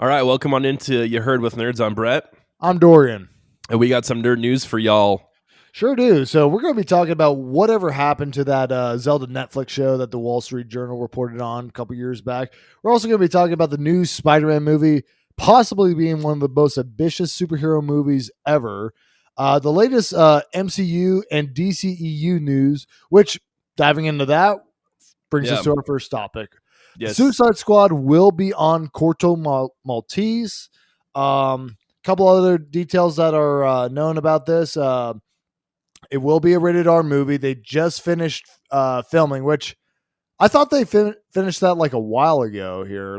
All right, welcome on into You Heard with Nerds. I'm Brett, I'm Dorian. and we got some nerd news for y'all. Sure do. So we're going to be talking about whatever happened to that Zelda Netflix show that the Wall Street Journal reported on a couple years back. We're also going to be talking about the new Spiderman movie, possibly being one of the most ambitious superhero movies ever. The latest MCU and DCEU news, which diving into that brings us to our first topic. Yes. Suicide Squad will be on Corto Maltese. Couple other details that are known about this. It will be a rated R movie. They just finished filming, which I thought they finished that like a while ago here.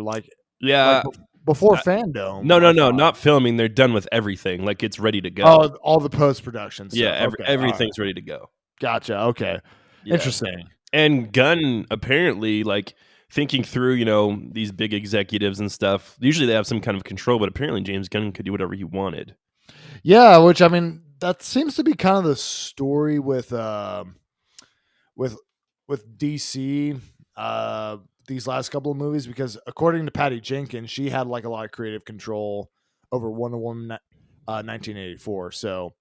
Before Fandom. No, not filming. They're done with everything. Like, it's ready to go. Oh, all the post-production stuff. Yeah, Okay. everything's ready to go. Gotcha. Okay. Yeah. Interesting. And Gunn apparently, like, thinking through, these big executives and stuff, usually they have some kind of control, but apparently James Gunn could do whatever he wanted. Yeah, which, I mean, that seems to be kind of the story with DC these last couple of movies, because according to Patty Jenkins, she had like a lot of creative control over Wonder Woman 1984. So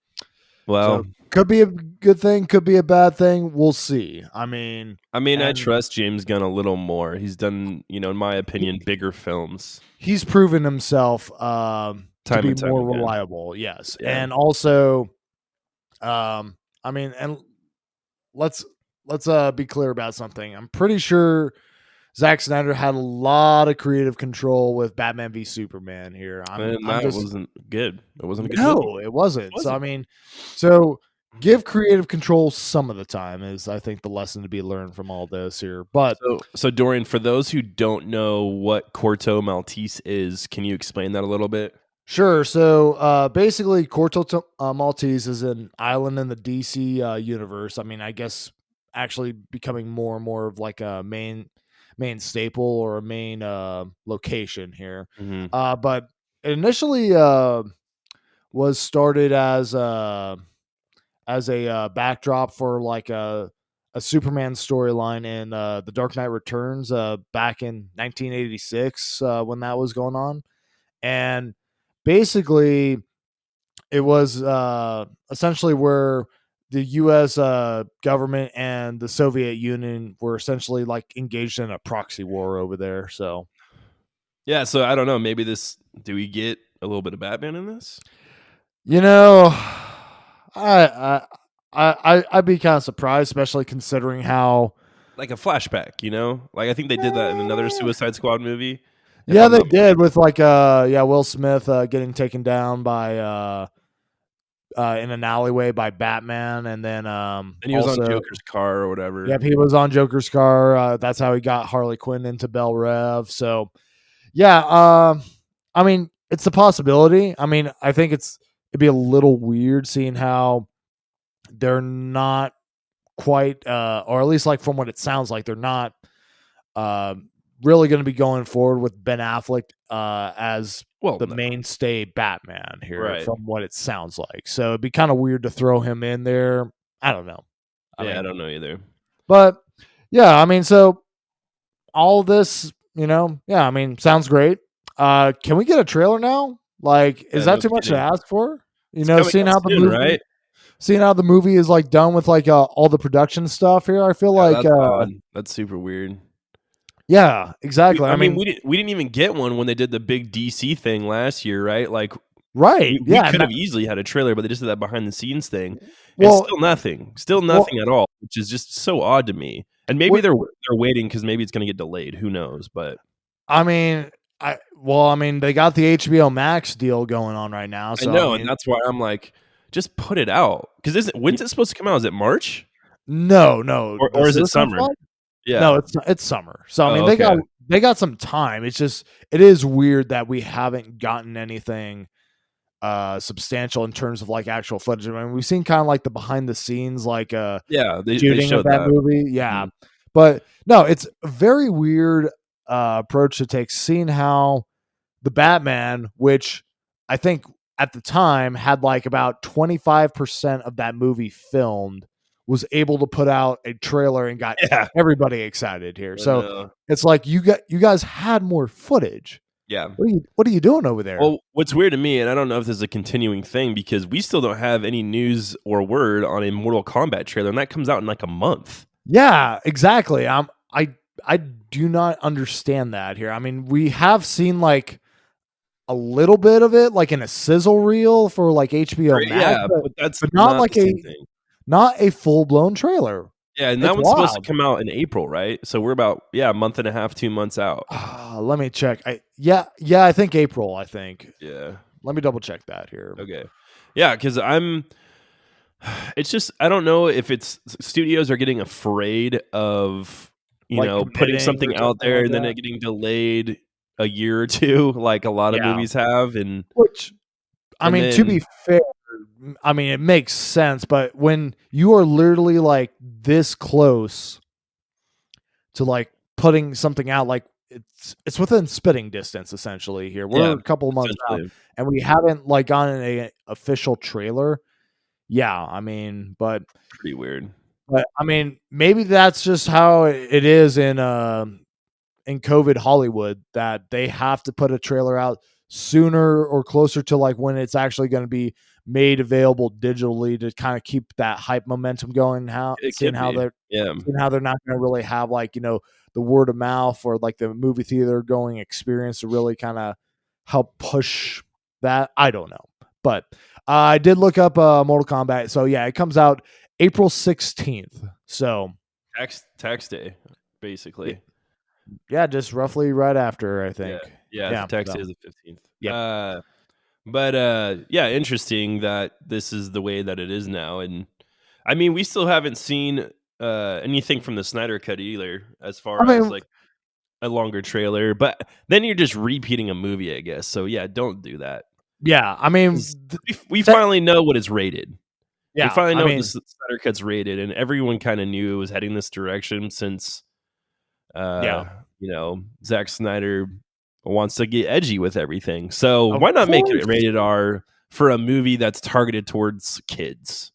could be a good thing, could be a bad thing. We'll see. I trust James Gunn a little more. He's done, in my opinion, bigger films. He's proven himself to be more reliable. Yes. Yeah. And also, and let's be clear about something. I'm pretty sure Zack Snyder had a lot of creative control with Batman v Superman here. Wasn't good. It wasn't a good movie. It wasn't. So give creative control some of the time is, I think, the lesson to be learned from all this here. But so Dorian, for those who don't know what Corto Maltese is, can you explain that a little bit? Sure. So basically, Corto Maltese is an island in the DC universe. I guess actually becoming more and more of like a main staple or a main location here. Mm-hmm. But it initially was started as a backdrop for like a Superman storyline in The Dark Knight Returns back in 1986 when that was going on. And basically, it was essentially where the U.S. government and the Soviet Union were essentially like engaged in a proxy war over there. So, yeah. So I don't know. Maybe do we get a little bit of Batman in this? I'd be kind of surprised, especially considering how like a flashback. Like I think they did that in another Suicide Squad movie. Yeah, they did with like Will Smith getting taken down by in an alleyway by Batman, and then and he was on Joker's car or whatever. Yep, he was on Joker's car. That's how he got Harley Quinn into Belle Rev. So yeah, it's a possibility. I think it'd be a little weird seeing how they're not quite or at least like from what it sounds like, they're not really going to be going forward with Ben Affleck as the mainstay Batman here, right, from what it sounds like. So it'd be kind of weird to throw him in there. I don't know. I don't know either. But yeah, so all this, sounds great. Can we get a trailer now? Like, is that too much to ask for? Seeing how the movie, right? Seeing how the movie is like done with like all the production stuff here, I feel like that's super weird. Yeah, exactly. We didn't even get one when they did the big DC thing last year, right? Like, right? We could have easily had a trailer, but they just did that behind the scenes thing. Well, still nothing at all, which is just so odd to me. And maybe they're waiting because maybe it's going to get delayed. Who knows? But they got the HBO Max deal going on right now. So I know, and that's why I'm like, just put it out, because when's it supposed to come out? Is it March? No, or is it summer? Yeah, no, it's summer. So they got some time. It's just it is weird that we haven't gotten anything substantial in terms of like actual footage. We've seen kind of like the behind the scenes, like they shooting of that movie. Yeah, but no, it's a very weird approach to take. Seeing how the Batman, which I think at the time had like about 25% of that movie filmed, was able to put out a trailer and got everybody excited here. So it's like you guys had more footage. Yeah. What are you doing over there? Well, what's weird to me, and I don't know if this is a continuing thing, because we still don't have any news or word on a Mortal Kombat trailer, and that comes out in like a month. Yeah, exactly. I do not understand that here. I mean, we have seen like a little bit of it, like in a sizzle reel for like HBO Max, Yeah, but that's but not not the like same thing. not a full blown trailer. Yeah, and It's that one's supposed to wild. come out in April, right? So we're about a month and a half, 2 months out. Let me check. Yeah, I think April. I think. Yeah. Let me double check that here. Okay. Yeah, because it's just I don't know if it's studios are getting afraid of Like putting committing something or out something there like and then that. it getting delayed a year or two, like a lot of Yeah. movies have, and Which, I and mean, to then be fair, I mean, it makes sense, but when you are literally like this close to like putting something out, like it's within spitting distance essentially here. We're yeah, a couple of months out essentially and we haven't like gotten a official trailer. Yeah, I mean, pretty weird. but I mean, maybe that's just how it is in COVID Hollywood, that they have to put a trailer out sooner or closer to like when it's actually going to be made available digitally to kind of keep that hype momentum going. It could be. Yeah. Seeing how they're not going to really have like, the word of mouth or like the movie theater going experience to really kind of help push that. I don't know, but I did look up Mortal Kombat. So yeah, it comes out April 16th. So Tax day, basically. yeah, just roughly right after, I think. Yeah, the tax so. day is the 15th. Yeah. But yeah, interesting that this is the way that it is now. And I mean, we still haven't seen anything from the Snyder cut either, as I far as mean, like a longer trailer. But then you're just repeating a movie, I guess. So yeah, don't do that. yeah, I mean, 'Cause we finally know what is rated. We yeah, finally I know what mean, the Snyder cut's rated, and everyone kind of knew it was heading this direction since yeah, Zack Snyder wants to get edgy with everything. So of why not make course. it rated R for a movie that's targeted towards kids?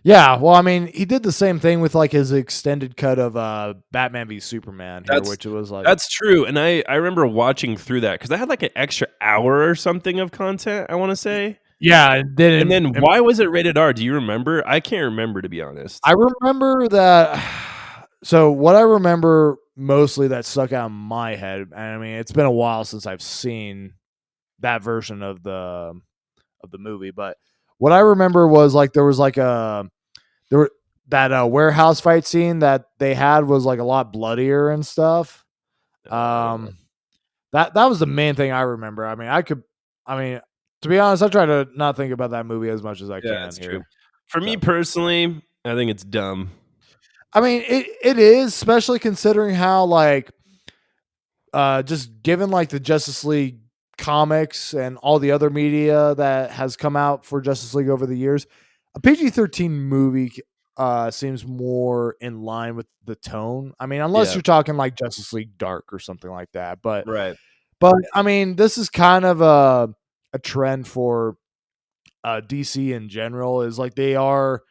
Yeah, well, I mean, he did the same thing with like his extended cut of Batman v Superman here, That's which was like, that's true. And I remember watching through that because I had like an extra hour or something of content, I want to say. yeah, it And didn't. then why was it rated R? Do you remember? I can't remember, to be honest. I remember that. So what I remember mostly that stuck out in my head, and I mean, it's been a while since I've seen that version of the movie, but what I remember was like there was like there were that warehouse fight scene that they had was like a lot bloodier and stuff. Um, that was the main thing I remember. I mean, to be honest, I try to not think about that movie as much as I Yeah, can it's true. here. For me So, personally, I think it's dumb. I mean, it is, especially considering how like just given like the Justice League comics and all the other media that has come out for Justice League over the years, a PG-13 movie seems more in line with the tone. I mean, unless Yeah, you're talking like Justice League Dark or something like that. right. But I mean, this is kind of a trend for DC in general. Is like they are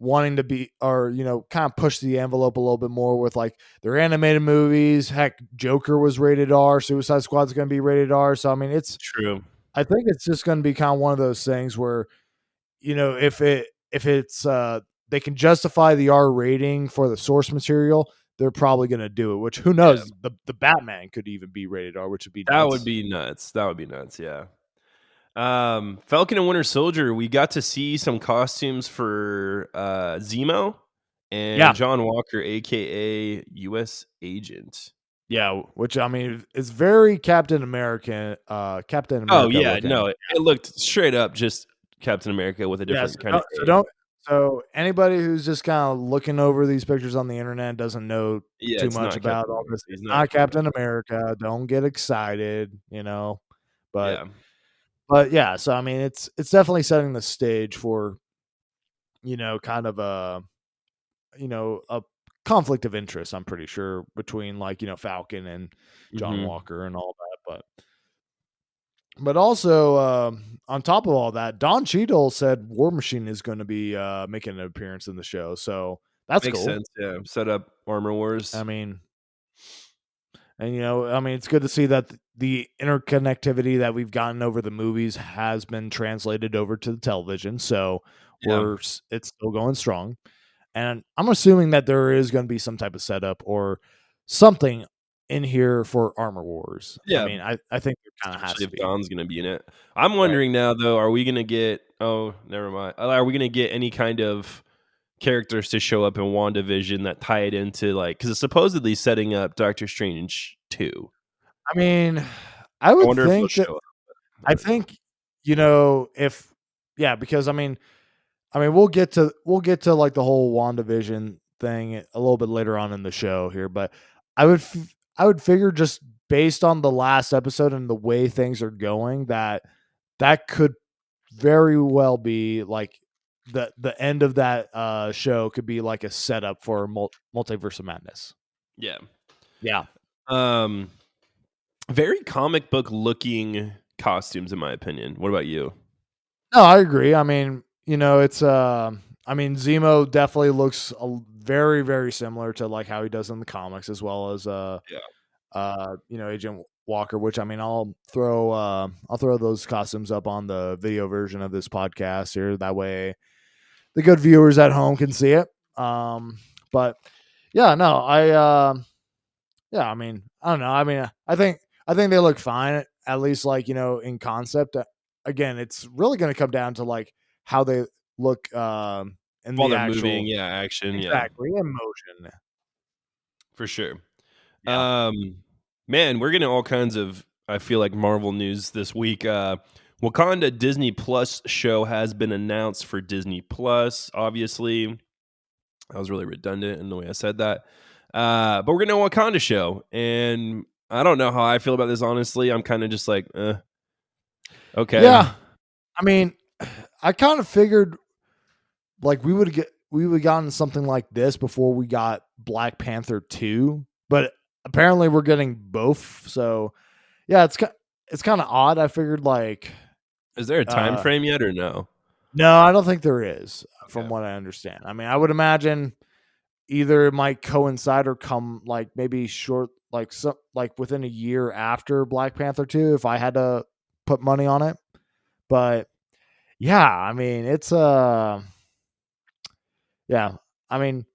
wanting to be, or kind of push the envelope a little bit more with like their animated movies. Heck, Joker was rated R. Suicide Squad's going to be rated R. So I mean, True. I think it's just going to be kind of one of those things where if it's they can justify the R rating for the source material, they're probably going to do it. Which who Yeah. knows? The Batman could even be rated R, which would be That nuts. would be nuts. That would be nuts, yeah. Falcon and Winter Soldier, we got to see some costumes for Zemo Yeah, and John Walker, aka US Agent. yeah. Which I mean is very Captain American. Captain Oh America yeah, looking. no, it looked straight up just Captain America with a Yeah. different kind of So cape. don't. So anybody who's just kind of looking over these pictures on the internet doesn't know Yeah, too it's much not about Captain all America. this. He's It's not not Captain Captain America. America. Don't get excited. But Yeah. yeah. So I mean, it's definitely setting the stage for kind of a conflict of interest. I'm pretty sure between like Falcon and John Mhm. Walker and all that, but also on top of all that, Don Cheadle said War Machine is going to be making an appearance in the show, so that's Makes cool. sense, yeah. Set up Armor I Wars. mean, And I mean, it's good to see that the interconnectivity that we've gotten over the movies has been translated over to the television. So Yeah. it's still going strong. And I'm assuming that there is going to be some type of setup or something in here for Armor Wars. I Yeah. mean, I think there kind of has Especially to if be. Don's gonna be in it. I'm Right. wondering now though, are we gonna get never mind. Are we gonna get any kind of characters to show up in WandaVision that tie it into because it's supposedly setting up Doctor Strange 2. I mean, I I would wonder if he'll think that show up. I I don't know. think if yeah, because I mean, we'll get to like the whole WandaVision thing a little bit later on in the show here, but I would figure just based on the last episode and the way things are going that could very well be like the end of that show could be like a setup for Multiverse of Madness. Yeah. Yeah. Um very comic book looking costumes in my opinion. What about you? No, I agree. I mean, it's I mean, Zemo definitely looks very, very similar to like how he does in the comics, as well as Yeah. Agent Walker. Which I mean, I'll throw those costumes up on the video version of this podcast here. That way, the good viewers at home can see it. But yeah, no, yeah, I mean, I don't know. I mean, I think they look fine, at least like in concept. Again, it's really going to come down to like how they look in While the they're moving, actual yeah, action, yeah. exactly in motion. For sure. Yeah. Man, we're getting all kinds of I feel like Marvel news this week. Wakanda Disney Plus show has been announced for Disney Plus. Obviously, I was really redundant in the way I said that. But we're getting a Wakanda show, and I don't know how I feel about this. Honestly, I'm kind of just like, okay, Yeah. I mean, I kind of figured like we would gotten something like this before we got Black Panther 2, but apparently we're getting both. So, yeah, it's kind of odd. I figured like is there a time uh frame yet or no? no, I don't think there is from Okay, what I understand. I mean, I would imagine either it might coincide or come like maybe short like within a year after Black Panther 2 if I had to put money on it. But yeah, I mean, it's yeah. I mean,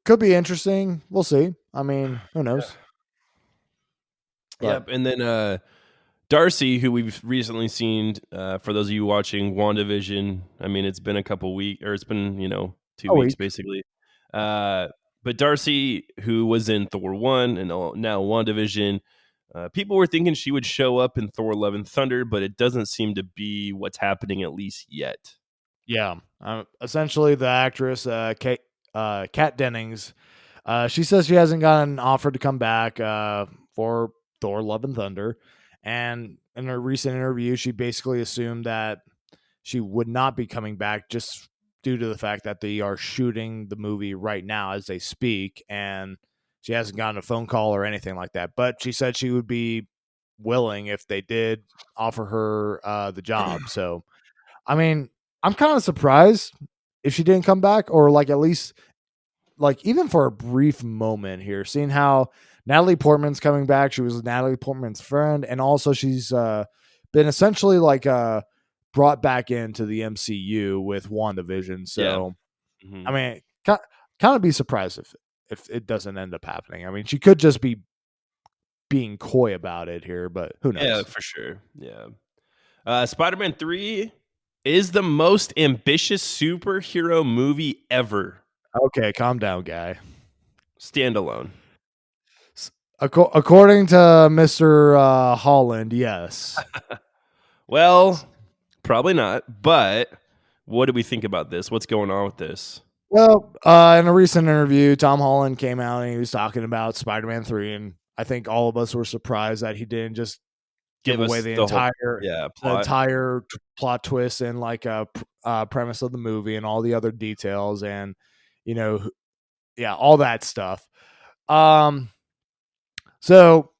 could be interesting. We'll see. I mean, who knows? But yep. And then Darcy, who we've recently seen, for those of you watching WandaVision, I mean, it's been a couple weeks, or it's been, 2 a weeks week. basically. But Darcy, who was in Thor 1 and now WandaVision, people were thinking she would show up in Thor Love and Thunder, but it doesn't seem to be what's happening at least yet. Yeah. Essentially, the actress, Kat Dennings, she says she hasn't gotten offered to come back for Thor: Love and Thunder, and in a recent interview, she basically assumed that she would not be coming back just due to the fact that they are shooting the movie right now as they speak, and she hasn't gotten a phone call or anything like that. But she said she would be willing if they did offer her the job. So I mean, I'm kind of surprised if she didn't come back, or like at least like even for a brief moment here, seeing how Natalie Portman's coming back. She was Natalie Portman's friend, and also she's been essentially like brought back into the MCU with WandaVision. Yeah. So I Mhm. mean, kind of be surprised if it doesn't end up happening. I mean, she could just be being coy about it here, but who Yeah, knows? for sure. Yeah. Spider-Man 3 is the most ambitious superhero movie ever. Okay, calm down, guy. Standalone. According to Mr. Holland, yes. Well, probably not, but what do we think about this? What's going on with this? Well, in a recent interview, Tom Holland came out and he was talking about Spider-Man 3, and I think all of us were surprised that he didn't just give Give away us the the whole entire the plot. entire plot twist and like premise of the movie and all the other details and you know yeah, all that stuff. Um, so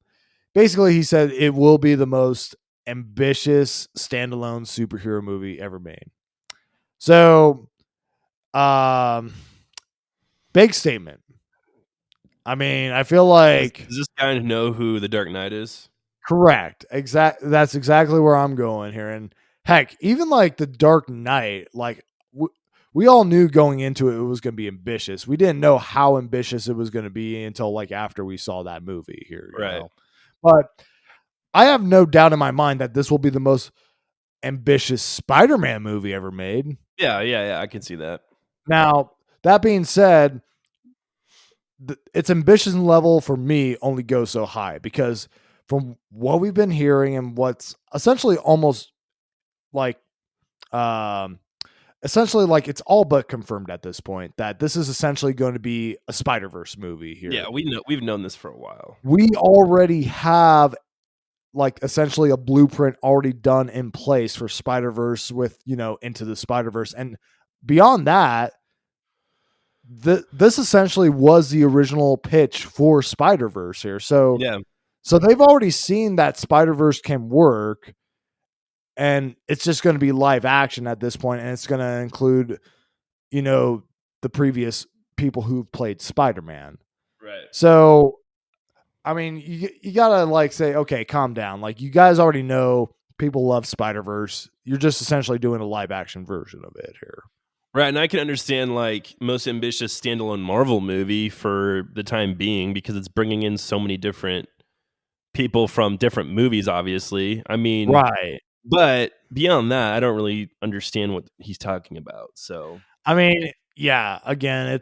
basically, he said it will be the most ambitious standalone superhero movie ever made. So, um, big statement. I mean, I feel Does like this guy know who the Dark Knight is? correct. That's exactly where I'm going here. And heck, even like the Dark Knight, like we all knew going into it, it was going to be ambitious. We didn't know how ambitious it was going to be until like after we saw that movie here, you Right. know. But I have no doubt in my mind that this will be the most ambitious Spider-Man movie ever made. Yeah, yeah, yeah. I can see that. Now, that being said, its ambition level for me only goes so high because from what we've been hearing and what's essentially almost like um essentially like it's all but confirmed at this point that this is essentially going to be a Spider-Verse movie Yeah, here. we've known this for a while. We already have like essentially a blueprint already done in place for Spider-Verse with, you know, Into the Spider-Verse. And beyond that, this essentially was the original pitch for Spider-Verse here. Yeah. So they've already seen that Spider-Verse can work, and it's just going to be live action at this point, and it's going to include, you know, the previous people who've played Spider-Man. Right. So, I mean, you gotta like say, okay, calm down. Like you guys already know people love Spider-Verse. You're just essentially doing a live action version of it here. Right, and I can understand like most ambitious standalone Marvel movie for the time being because it's bringing in so many different people from different movies. Obviously, I mean, Right. but beyond that, I don't really understand what he's talking about. So I mean, yeah, again,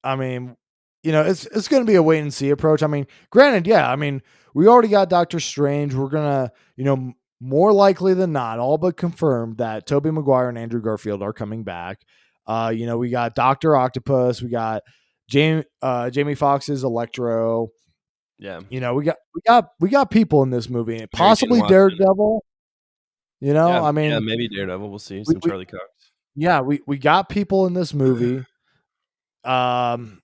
I mean, you know, it's going to be a wait and see approach. I mean, granted, yeah, I mean, we already got Doctor Strange. We're going to, you know, more likely than not, all but confirmed that Tobey Maguire and Andrew Garfield are coming back. You know, we got Doctor Octopus, we got Jamie Foxx's Electro. yeah, You know, we got people in this movie, Mary Jane possibly Watson. Daredevil. You know, Yeah, I yeah, mean, maybe Daredevil. We'll see we, some we Charlie Cox. yeah, we got people in this movie. Um,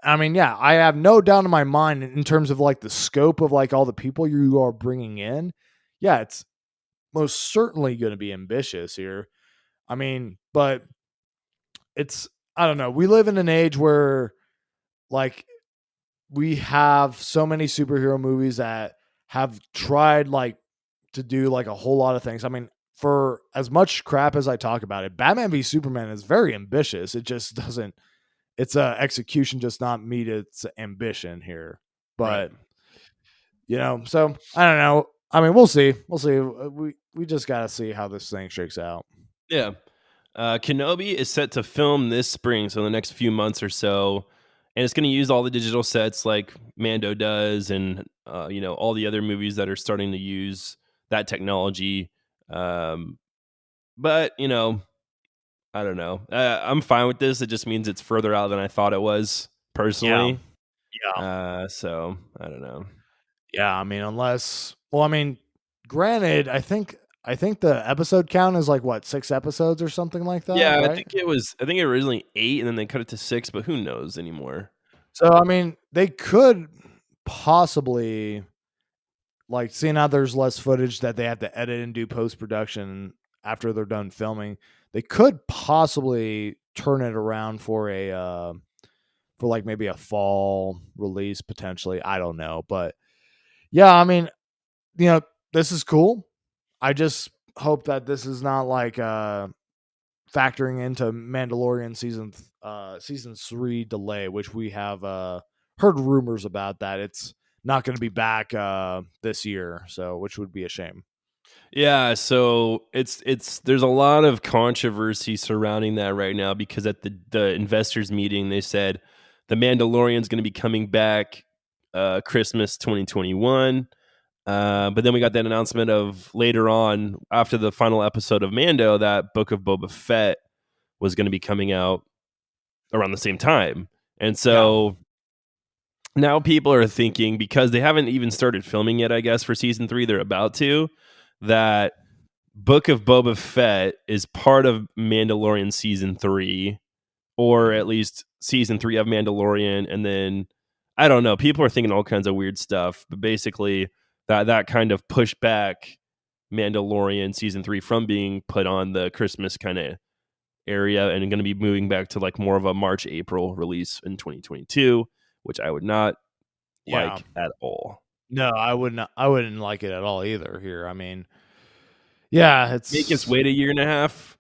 I mean, yeah, I have no doubt in my mind in terms of like the scope of like all the people you are bringing in. Yeah, it's most certainly going to be ambitious here. I mean, but it's, I don't know. We live in an age where like we have so many superhero movies that have tried like to do like a whole lot of things. I mean, for as much crap as I talk about it, Batman v Superman is very ambitious. It just doesn't, it's a execution just not meet its ambition here. Right. But you know, so I don't know. I mean, we'll see. We'll see. We just got to see how this thing shakes out. Yeah. Kenobi is set to film this spring, so in the next few months or so, and it's going to use all the digital sets like Mando does, and you know all the other movies that are starting to use that technology. Um, but you know, I don't know. I'm fine with this. It just means it's further out than I thought it was Yeah. personally. Yeah. So I don't know. Yeah. I mean, unless, well, I mean, granted, I think the episode count is like what, 6 episodes or something like that, Yeah, I right? think it was. I think it was originally 8, and then they cut it to 6. But who knows anymore? So I mean, they could possibly like seeing how there's less footage that they have to edit and do post production after they're done filming. They could possibly turn it around for a for like maybe a fall release potentially. I don't know, but yeah, I mean, you know, this is cool. I just hope that this is not like factoring into Mandalorian season 3 delay, which we have heard rumors about that it's not going to be back this year, so which would be a shame. Yeah, so it's there's a lot of controversy surrounding that right now because at the investors meeting they said the Mandalorian's going to be coming back Christmas 2021. But then we got that announcement of later on after the final episode of Mando that Book of Boba Fett was going to be coming out around the same time. And Yeah, so now people are thinking because they haven't even started filming yet, I guess for season 3 they're about to that Book of Boba Fett is part of Mandalorian season 3, or at least season 3 of Mandalorian, and then I don't know. People are thinking all kinds of weird stuff, but basically that kind of pushed back Mandalorian season 3 from being put on the Christmas kind of area and going to be moving back to like more of a March April release in 2022, which I would not Yeah. like at all. No, I wouldn't. I wouldn't like it at all either. Here, I mean, yeah, Make us it's wait a year and a half.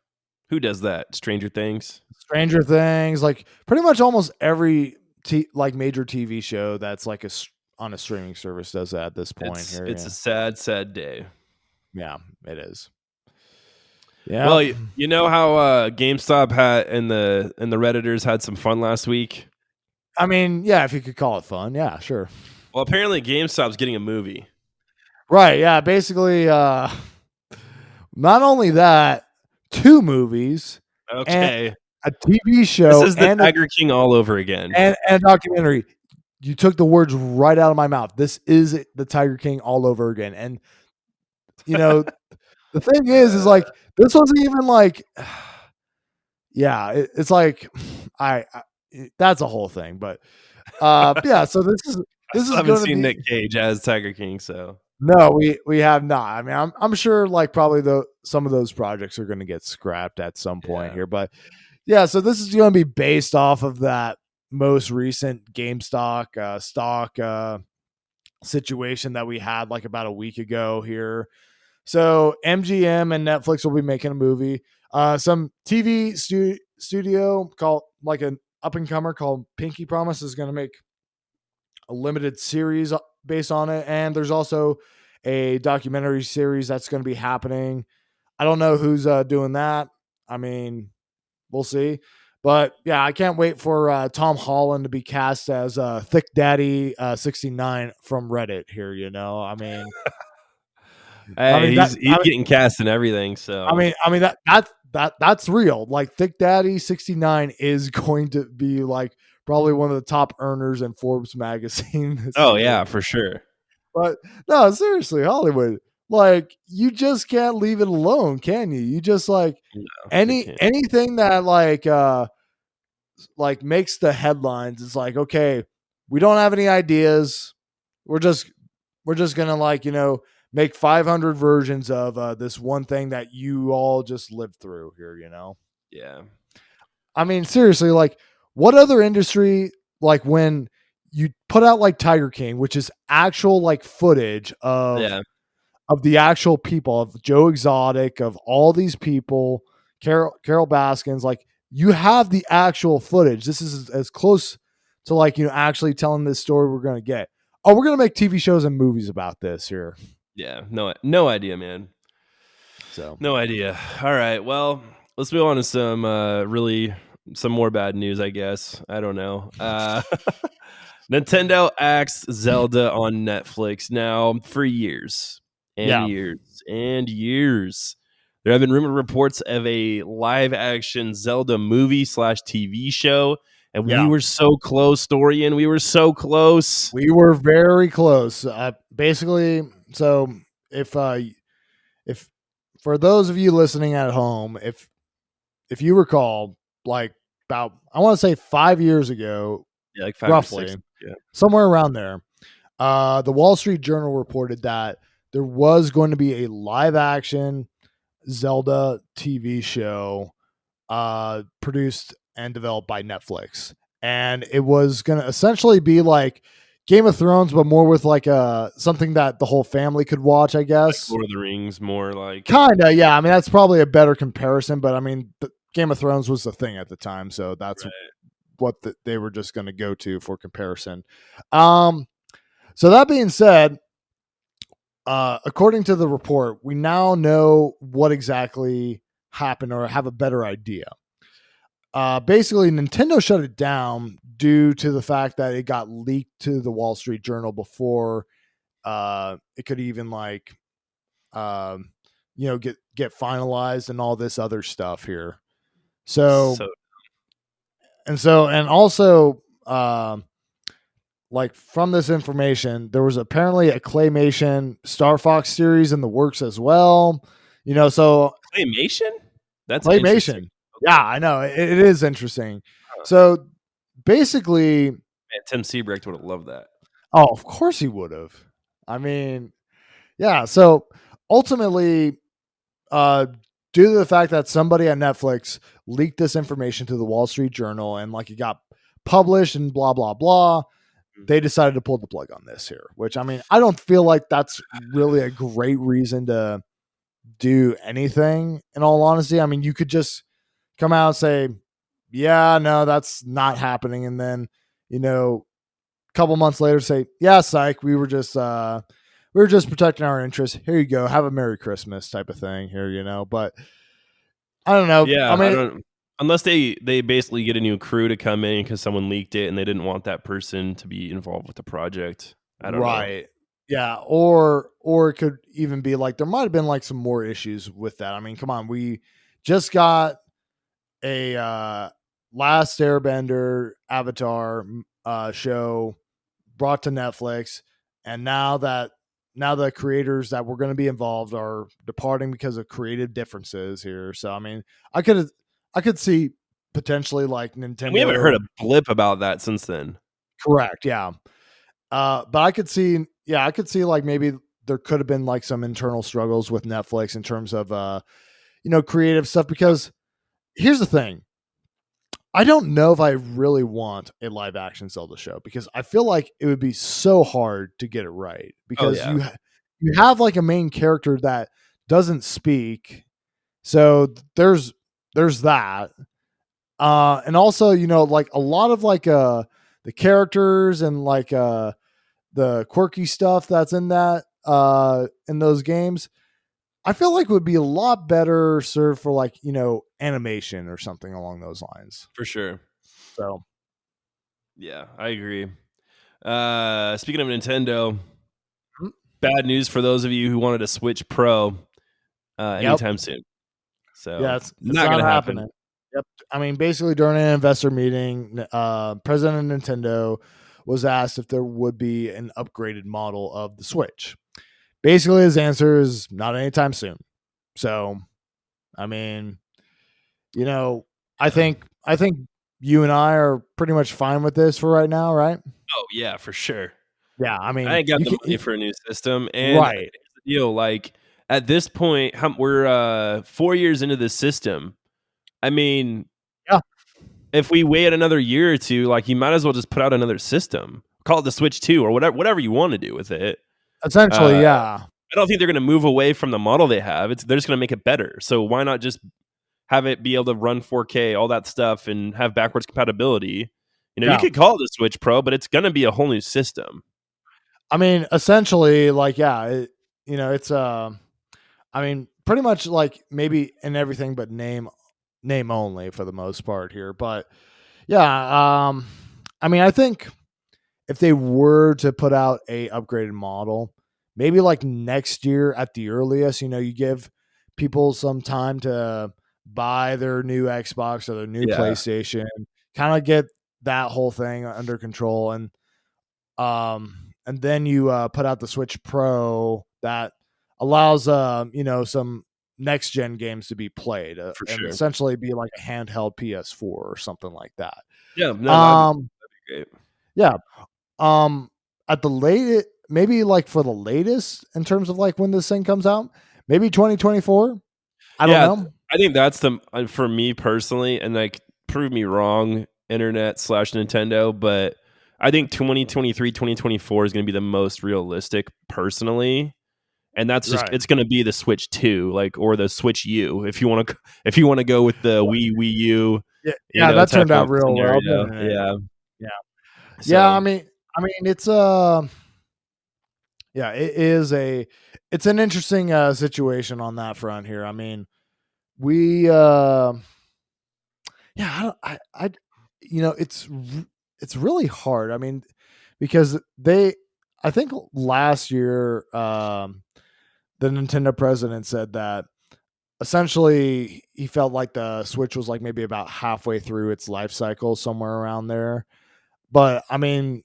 Who does that? Stranger Things. Stranger Things, like pretty much almost every like major TV show that's like on a streaming service does that at this point here. It's Yeah, a sad, sad day. yeah, it is. Yeah, Well, you know how GameStop had and the Redditors had some fun last week. I mean, yeah, if you could call it fun, yeah, sure. Well, apparently GameStop's getting a movie. Right, yeah, basically, not only that, 2 movies and Okay, a TV show this is the Tiger King all over again. and a documentary. You took the words right out of my mouth. This is the Tiger King all over again. And you know, the thing is like this wasn't even like, yeah, it's like I that's a whole thing. But yeah, so this is I haven't going to seen be Nick Cage as Tiger King, so no, we have not. I mean, I'm sure like probably some of those projects are going to get scrapped at some point here, but yeah, so this is going to be based off of that most recent GameStock stock situation that we had like about a week ago here. So MGM and Netflix will be making a movie. Some TV studio called like an up and comer called Pinky Promise is going to make a limited series based on it, and there's also a documentary series that's going to be happening. I don't know who's doing that. I mean, we'll see. But yeah, I can't wait for Tom Holland to be cast as Thick Daddy 69 from Reddit here. You know, I mean, hey, he's getting cast and everything. So I mean that's real. Like Thick Daddy 69 is going to be like probably one of the top earners in Forbes magazine. Oh year. Yeah, for sure. But no, seriously, Hollywood. Like you just can't leave it alone, can you? You just like anything that like makes the headlines. It's like, okay, we don't have any ideas. We're just gonna like, make 500 versions of this one thing that you all just lived through here, Yeah. I mean, seriously, like what other industry, like when you put out like Tiger King, which is actual like footage of the actual people, of Joe Exotic, of all these people, Carol Baskins, like you have the actual footage. This is as close to like, actually telling this story we're going to get. Oh, we're going to make TV shows and movies about this here. Yeah. No idea, man. So no idea. All right. Well, let's move on to some more bad news, I guess. I don't know. Nintendo axed Zelda on Netflix now for years and years and years. There have been rumored reports of a live action Zelda movie / TV show. And we were so close, Dorian. We were so close. We were very close. Basically, so if for those of you listening at home, if you recall, like about, I want to say 5 years ago, like 5 roughly, or 6, somewhere around there, the Wall Street Journal reported that there was going to be a live action Zelda TV show produced and developed by Netflix. And it was going to essentially be like Game of Thrones, but more with like something that the whole family could watch, I guess. Like Lord of the Rings, more like. Kinda, yeah. I mean, that's probably a better comparison, but I mean, Game of Thrones was the thing at the time, so that's what they were just going to go to for comparison. So that being said, according to the report, we now know what exactly happened, or have a better idea. Basically, Nintendo shut it down due to the fact that it got leaked to the Wall Street Journal before it could even like get finalized and all this other stuff here. So and also like from this information, there was apparently a claymation Star Fox series in the works as well. So claymation? That's claymation. Yeah, I know. It is interesting. So basically, man, Tim Seabrecht would have loved that. Oh, of course he would have. I mean, yeah. So ultimately, due to the fact that somebody at Netflix leaked this information to the Wall Street Journal and like it got published and blah, blah, blah, they decided to pull the plug on this here, which I mean, I don't feel like that's really a great reason to do anything. In all honesty, I mean, you could just come out and say, "Yeah, no, that's not happening," and then a couple months later say, "Yeah, psych, we were just protecting our interests. Here you go, have a Merry Christmas," type of thing here, But I don't know. I Yeah, I mean, don't unless they basically get a new crew to come in because someone leaked it and they didn't want that person to be involved with the project. I don't know. right. Yeah, or it could even be like there might have been like some more issues with that. I mean, come on, we just got a Last Airbender Avatar show brought to Netflix, and now the creators that were going to be involved are departing because of creative differences here. So I mean, I could see potentially like And we haven't heard Nintendo. a blip about that since then. Correct, yeah. But I could see, yeah, I could see like maybe there could have been like some internal struggles with Netflix in terms of creative stuff. Because here's the thing, I don't know if I really want a live action Zelda show because I feel like it would be so hard to get it right Oh, because yeah. you have like a main character that doesn't speak. So there's that. And also, like a lot of like the characters and like the quirky stuff that's in those games, I feel like would be a lot better served for like, animation or something along those lines. For sure. So Yeah, I agree. Speaking of Nintendo, mm, bad news for those of you who wanted a Switch Pro yep. anytime soon. Yeah, So, it's not not gonna happen. happening. Yep. I mean, basically during an investor meeting, president of Nintendo was asked if there would be an upgraded model of the Switch. Basically, his answer is not anytime soon. So, I mean, you know, Yeah. I think you and I are pretty much fine with this for right now, right? Oh, yeah, for sure. Yeah, I I mean, ain't got you the can money for a new system, and right. here's the deal, like, at this point, we're, 4 years into this system. I mean, Yeah, if we wait another year or 2, like, you might as well just put out another system. Call it the Switch 2 or whatever you wanna do with it. essentially, Uh, yeah. I don't think they're gonna move away from the model they have. They're just gonna make it better. So why not just have it be able to run 4K, all that stuff, and have backwards compatibility? You Yeah. could call it a Switch Pro, but it's gonna be a whole new system. I mean, essentially, like, yeah, it's I mean, pretty much like maybe in everything but name only for the most part here. But yeah, I mean, I think if they were to put out a upgraded model, maybe like next year at the earliest, you give people some time to buy their new Xbox or their new Yeah, PlayStation, kind of get that whole thing under control, and then you put out the Switch Pro that allows some next gen games to be played, for and sure. essentially be like a handheld PS4 or something like that. Yeah, no, Um, that'd be great. yeah. At the latest, maybe like for the latest in terms of like when this thing comes out, maybe 2024. I don't Yeah, know. I think that's the for me personally, and, like, prove me wrong, internet/Nintendo, but I think 2023, 2024 is gonna be the most realistic personally, and that's just Right. it's gonna be the Switch 2, like, or the Switch U if you wanna go with the Wii U, Yeah. Yeah. That type turned out of real well, scenario. didn't it? Yeah, Yeah. Yeah. so I mean, yeah, it's an interesting situation on that front here. I mean, we yeah, I it's really hard. I mean, because I think last year the Nintendo president said that essentially he felt like the Switch was like maybe about halfway through its life cycle, somewhere around there. But I mean,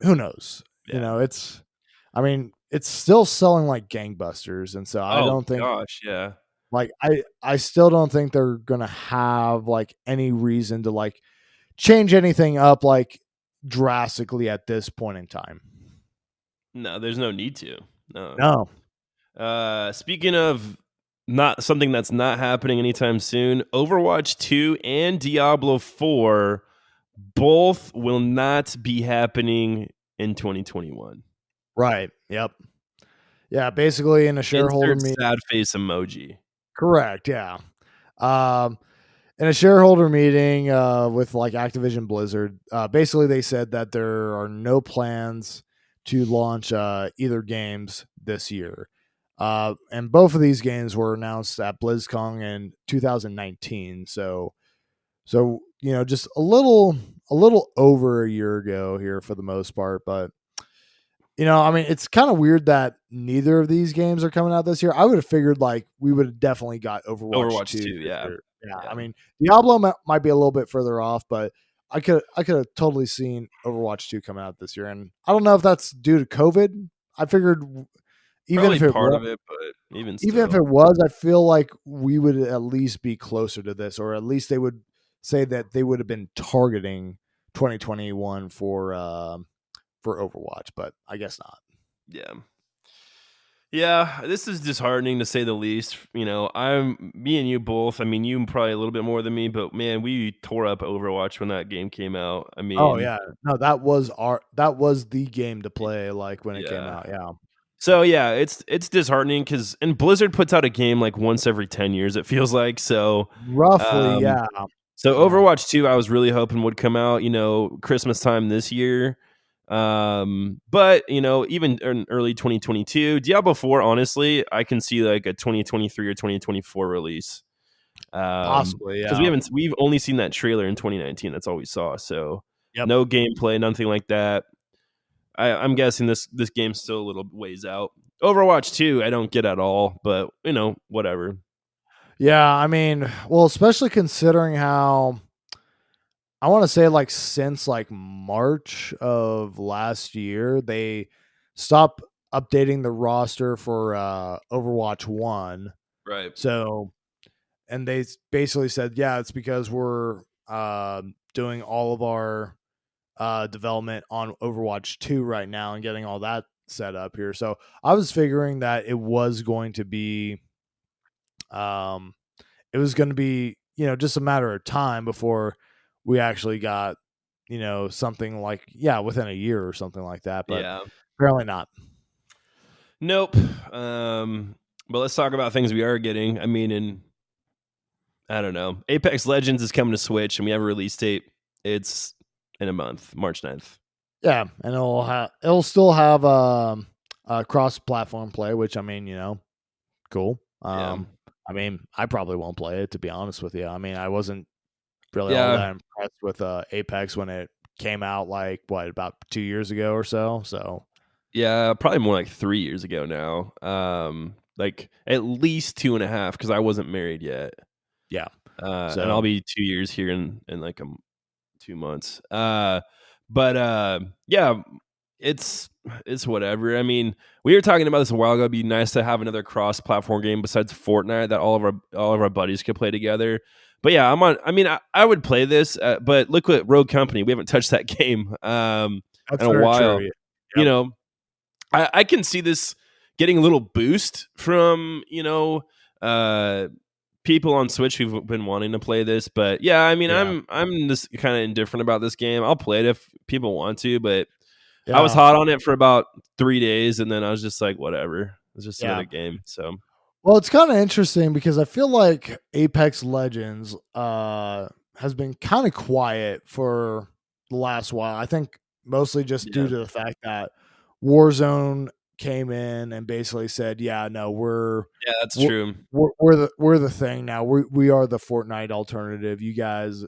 who knows? yeah. I mean, it's still selling like gangbusters, and so I Oh don't think gosh, yeah. like I still don't think they're gonna have like any reason to like change anything up like drastically at this point in time. No, there's no need to. No. No. Speaking of not something that's not happening anytime soon, Overwatch 2 and Diablo 4 both will not be happening in 2021. Right. Yep. Yeah. Basically, in a shareholder Insert meeting. sad face emoji. Correct. Yeah. Um, in a shareholder meeting with like Activision Blizzard, basically they said that there are no plans to launch either games this year. And both of these games were announced at BlizzCon in 2019. So just a little over a year ago here for the most part. But I mean, it's kind of weird that neither of these games are coming out this year. I would have figured like we would have definitely got Overwatch Overwatch 2 2, this yeah. year. Yeah, I Yeah. mean, Diablo might be a little bit further off, but I could have totally seen Overwatch 2 coming out this year. And I don't know if that's due to COVID. I figured even Probably if it part was of it, but even even if still. it was, I feel like we would at least be closer to this, or at least they would say that they would have been targeting 2021 for Overwatch, but I guess not. Yeah. Yeah, this is disheartening to say the least. I'm me and you both. I mean, you probably a little bit more than me, but man, we tore up Overwatch when that game came out. I Oh mean, yeah, no, that was the game to play like when it came yeah. out. Yeah, So yeah, it's disheartening because and Blizzard puts out a game like once every 10 years. It feels like so. roughly, Um, yeah, so yeah, Overwatch 2, I was really hoping would come out, Christmas time this year. But even in early 2022, Diablo 4, honestly, I can see like a 2023 or 2024 release. possibly, Because yeah, we've only seen that trailer in 2019. That's all we saw. So yep, no gameplay, nothing like that. I'm guessing this game's still a little ways out. Overwatch 2, I don't get at all, but whatever. yeah. I mean, well, especially considering how I want to say like since like March of last year, they stopped updating the roster for Overwatch 1. Right. So, and they basically said, yeah, it's because we're doing all of our development on Overwatch 2 right now and getting all that set up here. So I was figuring that um, it was going to be, just a matter of time before we actually got, something like, yeah, within a year or something like that. But Yeah. apparently not. Nope. But let's talk about things we are getting. I mean, I don't know. Apex Legends is coming to Switch, and we have a release date. It's in a month, March 9th. Yeah. And it'll still have cross platform play, which I mean, cool. Yeah. I mean, I probably won't play it to be honest with you. I mean, I wasn't really all Yeah. that impressed with Apex when it came out like what about 2 years ago or so. So Yeah. Probably more like 3 years ago now. Like at least 2.5 because I wasn't married yet. yeah, And I'll so be 2 years here in like 2 months. But yeah, it's whatever. I mean, we were talking about this a while ago. It'd be nice to have another cross-platform game besides Fortnite that all of our buddies could play together. But yeah, I'm on. I mean, I would play this, but look at Rogue Company. We haven't touched that game in that's a very while. true. You Yep. know, I can see this getting a little boost from uh, people on Switch who've been wanting to play this. But yeah, I mean, Yeah. I'm just kind of indifferent about this game. I'll play it if people want to, but I was Yeah. hot on it for about 3 days, and then I was just like, whatever. It's just Yeah. another game. So Well, it's kind of interesting because I feel like Apex Legends has been kind of quiet for the last while. I think mostly just due yeah, to the fact that Warzone came in and basically said, "Yeah, no, yeah, that's we're true. we're the thing now. We are the Fortnite alternative. You guys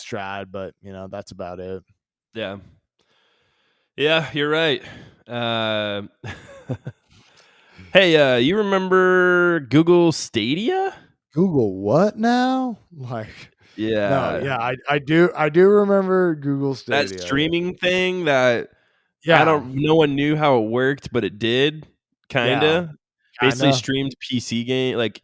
tried, but that's about it." Yeah, yeah, you're right. Uh, hey, you remember Google Stadia? Google what now? Like, no, Yeah, yeah, I do remember Google that Stadia. Yeah. streaming thing that I Yeah. don't. No one knew how it worked, but it did. Yeah, Kinda. Basically, kinda. streamed PC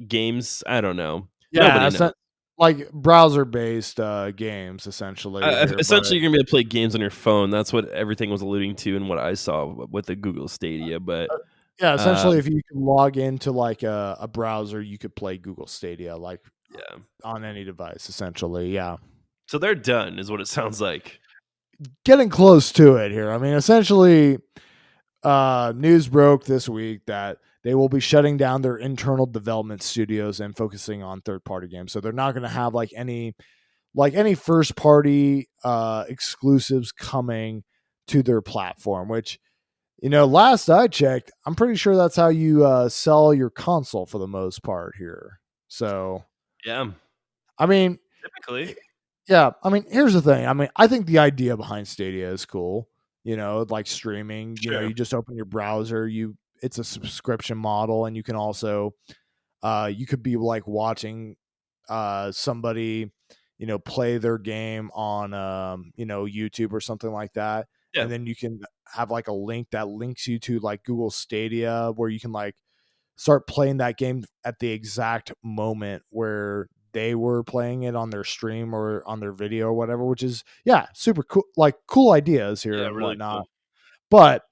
games. I don't know. Yeah, Nobody it's knows. not like browser-based, games essentially here, but Essentially, you're gonna be able to play games on your phone. That's what everything was alluding to, and what I saw with the Google Stadia. But uh, yeah, uh, essentially, if you can log into, like, a browser, you could play Google Stadia, like, yeah, on any device, essentially, yeah. So they're done, is what it sounds like. Getting close to it here. I mean, essentially, news broke this week that they will be shutting down their internal development studios and focusing on third party games. So they're not going to have any first party exclusives coming to their platform, which, last I checked, I'm pretty sure that's how you sell your console for the most part here. So, Yeah, I mean, typically. yeah, I mean, here's the thing. I mean, I think the idea behind Stadia is cool. Like streaming, Sure. you just open your browser, it's a subscription model, and you can also you could be like watching somebody, play their game on YouTube or something like that. Yeah. And then you can have like a link that links you to like Google Stadia where you can like start playing that game at the exact moment where they were playing it on their stream or on their video or whatever, which is, yeah, super cool, like cool ideas here Yeah, and really whatnot. cool. But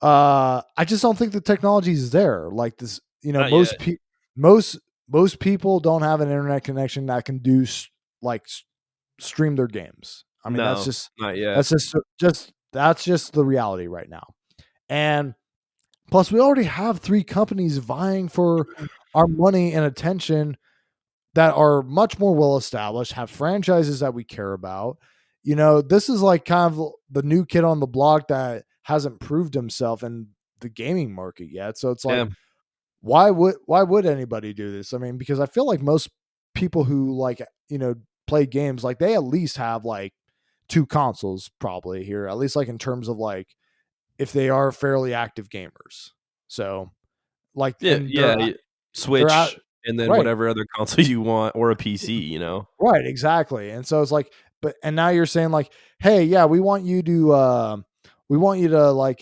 I just don't think the technology is there. Like this, Not yet. most most people don't have an internet connection that can do stream their games. I mean, No, not yet. that's just the reality right now. And plus, we already have three companies vying for our money and attention that are much more well established, have franchises that we care about. This is like kind of the new kid on the block that hasn't proved himself in the gaming market yet. So it's like, Yeah. why would anybody do this? I mean, because I feel like most people who play games, like they at least have like two consoles probably here, at least like in terms of like if they are fairly active gamers. So like, Yeah, and yeah, they're out Switch and then right. whatever other console you want or a PC. Right, exactly. And so it's like, and now you're saying like, hey, yeah, we want you to like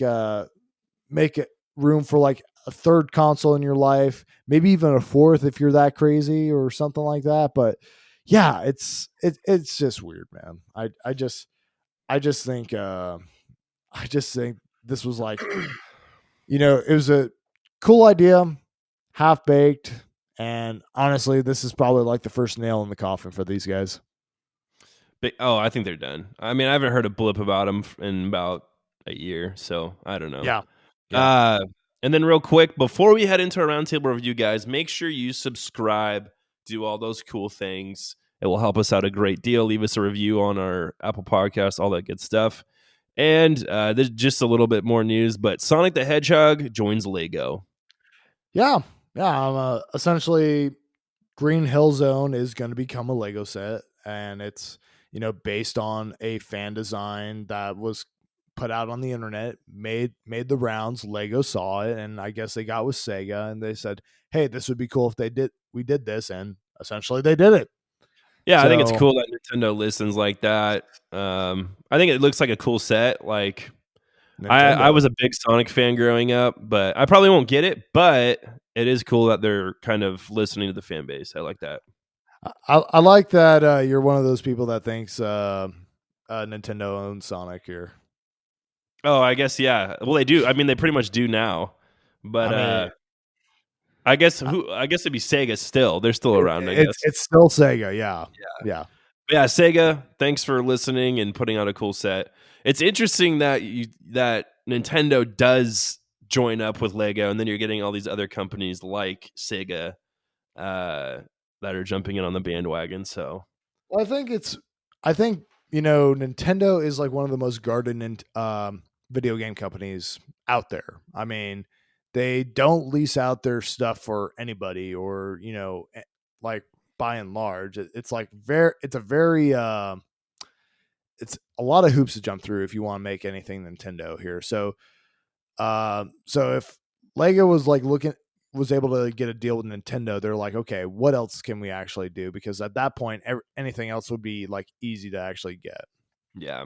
make it room for like a third console in your life, maybe even a fourth if you're that crazy or something like that. But yeah, it's just weird, man. I just think this was like, it was a cool idea, half baked, and honestly, this is probably like the first nail in the coffin for these guys. But I think they're done. I mean, I haven't heard a blip about them in about a year, so I don't know. Yeah. Yeah. Uh, and then real quick, before we head into our roundtable review, guys, make sure you subscribe, do all those cool things. It will help us out a great deal. Leave us a review on our Apple Podcast, all that good stuff. And there's just a little bit more news, but Sonic the Hedgehog joins Lego. Yeah. Yeah. Essentially, Green Hill Zone is going to become a Lego set, and it's based on a fan design that was put out on the internet, made the rounds. Lego saw it, and I guess they got with Sega, and they said, "Hey, this would be cool if we did this," and essentially they did it. Yeah, I think it's So cool that Nintendo listens like that. I think it looks like a cool set. Like I Nintendo. was a big Sonic fan growing up, but I probably won't get it. But it is cool that they're kind of listening to the fan base. I like that. I like that you're one of those people that thinks Nintendo owns Sonic here. Oh, I guess yeah. Well, they do. I mean, they pretty much do now. But I mean, I guess it'd be Sega still. They're still around, I it's guess. it's still Sega. Yeah. Yeah. Yeah. But yeah, Sega, thanks for listening and putting out a cool set. It's interesting that Nintendo does join up with Lego, and then you're getting all these other companies like Sega uh, that are jumping in on the bandwagon. So Well, I think Nintendo is like one of the most guarded video game companies out there. I mean, they don't lease out their stuff for anybody, or like by and large, it's like it's a lot of hoops to jump through if you want to make anything Nintendo here. So if Lego was able to get a deal with Nintendo, they're like, okay, what else can we actually do? Because at that point, anything else would be like easy to actually get yeah,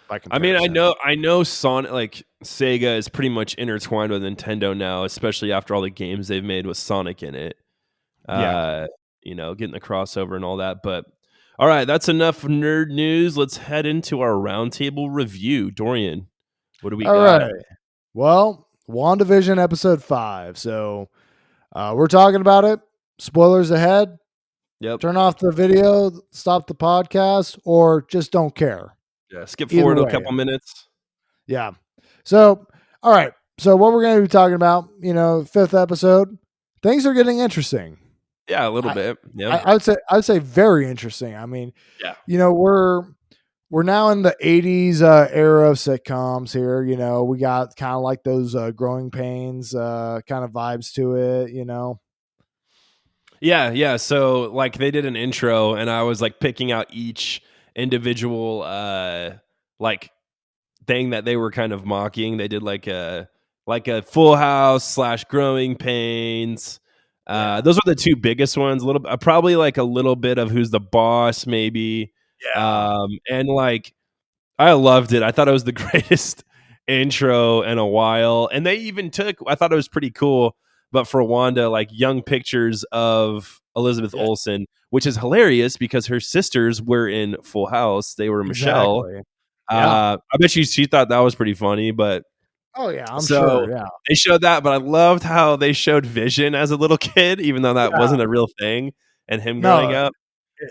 by I mean, I comparison. know I know Sonic like Sega is pretty much intertwined with Nintendo now, especially after all the games they've made with Sonic in it. Yeah. Uh, getting the crossover and all that. But all right, that's enough nerd news. Let's head into our roundtable review. Dorian, what do we All got? right. Well, WandaVision episode 5. So we're talking about it. Spoilers ahead. Yep. Turn off the video, stop the podcast, or just don't care. Yeah. Skip Either forward a way. couple minutes. Yeah. So, all right. So, what we're going to be talking about, fifth episode, things are getting interesting. Yeah, a little I, bit. Yeah. I would say very interesting. I mean, Yeah. we're now in the 80s era of sitcoms here. We got kind of like those growing pains kind of vibes to it. Yeah, yeah. So like they did an intro and I was like picking out each individual like thing that they were kind of mocking. They did like a Full House slash Growing Pains. Yeah. Those are the two biggest ones. A little, probably like a little bit of Who's the Boss, maybe. Yeah. And like I loved it. I thought it was the greatest intro in a while. And they even took, I thought it was pretty cool, but for Wanda, like young pictures of Elizabeth Yeah. Olsen, which is hilarious because her sisters were in Full House. They were Michelle. Exactly. Yeah. I bet she thought that was pretty funny, but Oh, yeah. I'm so sure. Yeah. they showed that, but I loved how they showed Vision as a little kid, even though that Yeah. wasn't a real thing, and him growing No, up.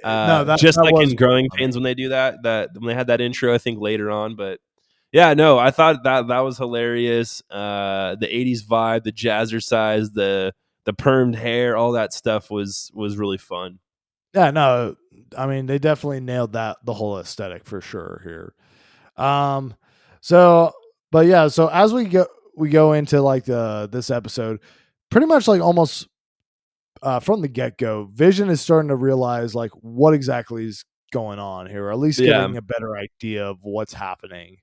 no, that, Just that like was in Growing funny. Pains when they do that when they had that intro, I think later on, but yeah, no, I thought that was hilarious. The '80s vibe, the jazzercise, the permed hair, all that stuff was really fun. Yeah. No, I mean, they definitely nailed the whole aesthetic for sure here. Um, so, but yeah, so as we go into like this episode, pretty much like almost from the get go, Vision is starting to realize like what exactly is going on here, or at least Yeah, getting a better idea of what's happening.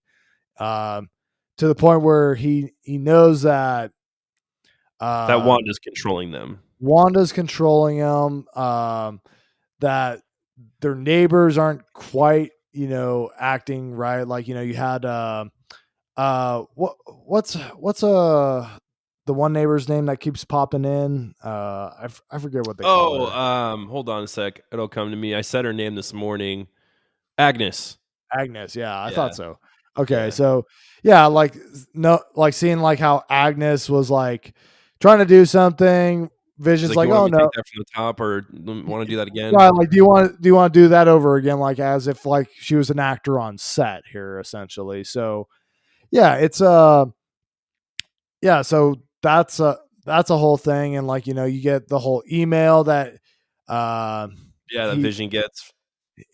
Um, to the point where he knows that that uh, Wanda's controlling them. Wanda's controlling him. That their neighbors aren't quite acting right. Like you had what's the one neighbor's name that keeps popping in? I forget what they call Oh, her. hold on a sec. It'll come to me. I said her name this morning. Agnes. Agnes. Yeah, I Yeah, thought so. Okay, yeah. so yeah, like no, like seeing like how Agnes was like trying to do something. She's Vision's like, "You like, want oh me to take no, that from the top, or want to do that again?" right? Like, do you want to do that over again? Like as if like she was an actor on set here, essentially. So yeah, it's yeah, so that's a whole thing, and like you get the whole email that uh Yeah, that he Vision gets.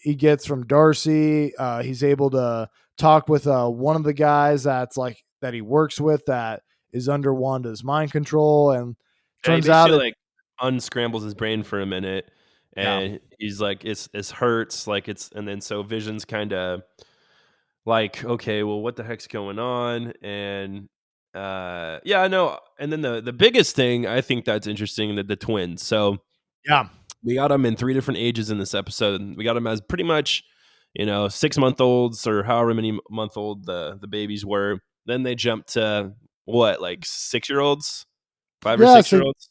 he gets from Darcy. He's able to talk with one of the guys that's like that he works with that is under Wanda's mind control, and Yeah, he turns out basically it like unscrambles his brain for a minute, yeah and he's like, "It's hurts," like it's, and then so Vision's kind of like, "Okay, well, what the heck's going on?" And yeah, I know. And then the biggest thing I think that's interesting, that the twins. So yeah we got them in three different ages in this episode. And we got them as pretty much, 6 month olds or however many month old the babies were. Then they jumped to what, like 6 year olds, 5 or 6 year yeah olds,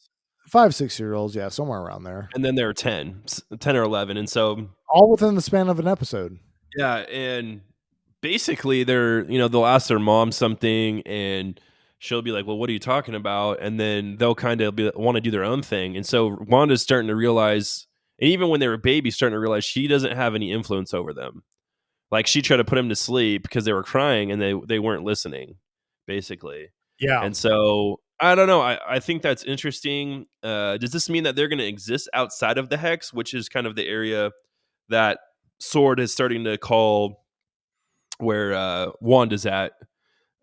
5 6 year olds, yeah, somewhere around there, and then they were 10 or 11. And so all within the span of an episode. yeah, and basically they'll ask their mom something and she'll be like, "Well, what are you talking about?" And then they'll kind of want to do their own thing. And so Wanda's starting to realize, and even when they were babies, starting to realize she doesn't have any influence over them. Like she tried to put them to sleep because they were crying and they weren't listening, basically. Yeah, And so I don't know. I think that's interesting. Does this mean that they're going to exist outside of the hex, which is kind of the area that Sword is starting to call where Wanda's at?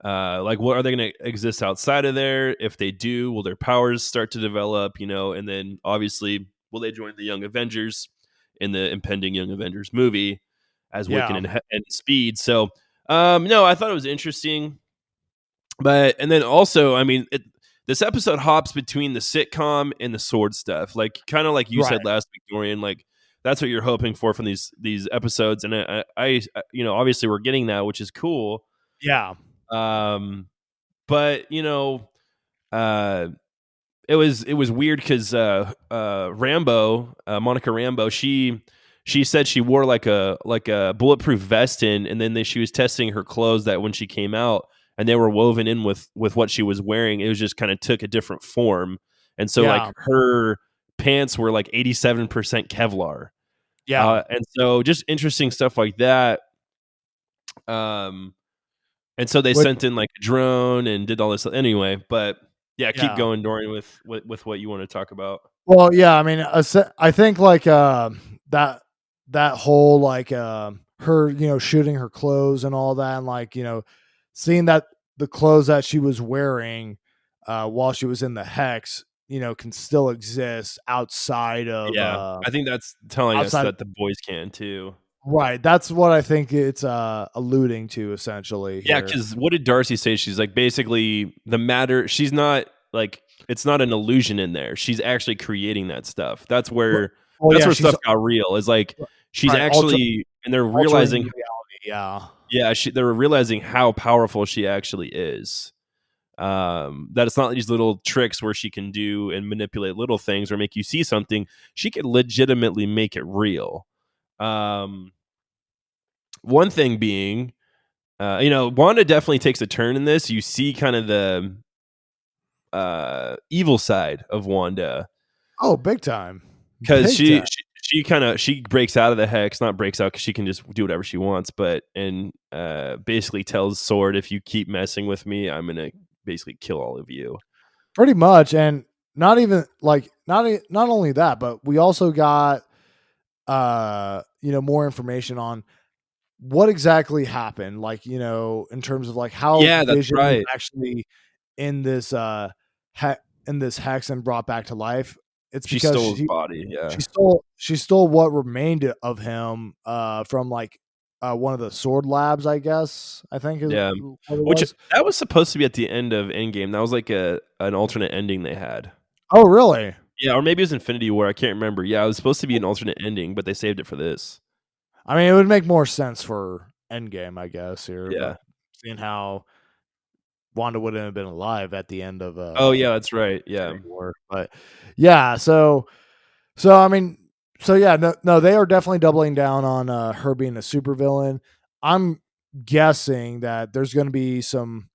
Like, what are they going to exist outside of there? If they do, will their powers start to develop? And then obviously, will they join the Young Avengers in the impending Young Avengers movie as Wiccan yeah, and Speed? So, no, I thought it was interesting, but and then also, I mean, this episode hops between the sitcom and the sword stuff, like kind of like you right, said last week, Dorian. Like that's what you're hoping for from these episodes, and obviously we're getting that, which is cool. yeah, Um, but uh, it was weird because Rambo, Monica Rambo, she said she wore like a bulletproof vest in, and then she was testing her clothes that when she came out, and they were woven in with what she was wearing, it was just kind of took a different form, and so like yeah, her pants were like 87% Kevlar. Yeah. And so just interesting stuff like that. And so they Which, sent in like a drone and did all this anyway. But yeah, keep yeah. going, Dorian, with what you want to talk about. Well, yeah. I mean, I think like that whole like her shooting her clothes and all that, and like seeing that the clothes that she was wearing while she was in the hex, can still exist outside of Yeah, I think that's telling us outside. that the boys can too. Right. That's what I think it's alluding to essentially Yeah, here. because what did Darcy say? She's like, basically, the matter. She's not like it's not an illusion in there. She's actually creating that stuff. That's Well, where yeah, she's stuff got real. Is like she's right, actually, and they're altering realizing, reality. Yeah. yeah, they're realizing how powerful she actually is. That it's not these little tricks where she can do and manipulate little things or make you see something. She can legitimately make it real. One thing being, Wanda definitely takes a turn in this. You see kind of the evil side of Wanda Oh, big time. because Big time. she breaks out of the hex, not breaks out because she can just do whatever she wants, but basically tells Sword, if you keep messing with me, I'm gonna basically kill all of you. Pretty much. And not even like not only that, but we also got more information on what exactly happened, like, in terms of like how Yeah, that's Vision was right. actually in this in this hex and brought back to life. It's She because stole his body. Yeah, she stole what remained of him from like one of the sword labs, I guess. I think is yeah. what it Which was. that was supposed to be at the end of Endgame. That was like an alternate ending they had. Oh, really? Yeah, or maybe it was Infinity War. I can't remember. Yeah, it was supposed to be an alternate ending, but they saved it for this. I mean, it would make more sense for Endgame, I guess, here, Yeah. but seeing how Wanda wouldn't have been alive at the end of Oh, yeah, that's right. Yeah. Infinity War. But yeah, I mean, so yeah, no, they are definitely doubling down on her being a supervillain. I'm guessing that there's going to be some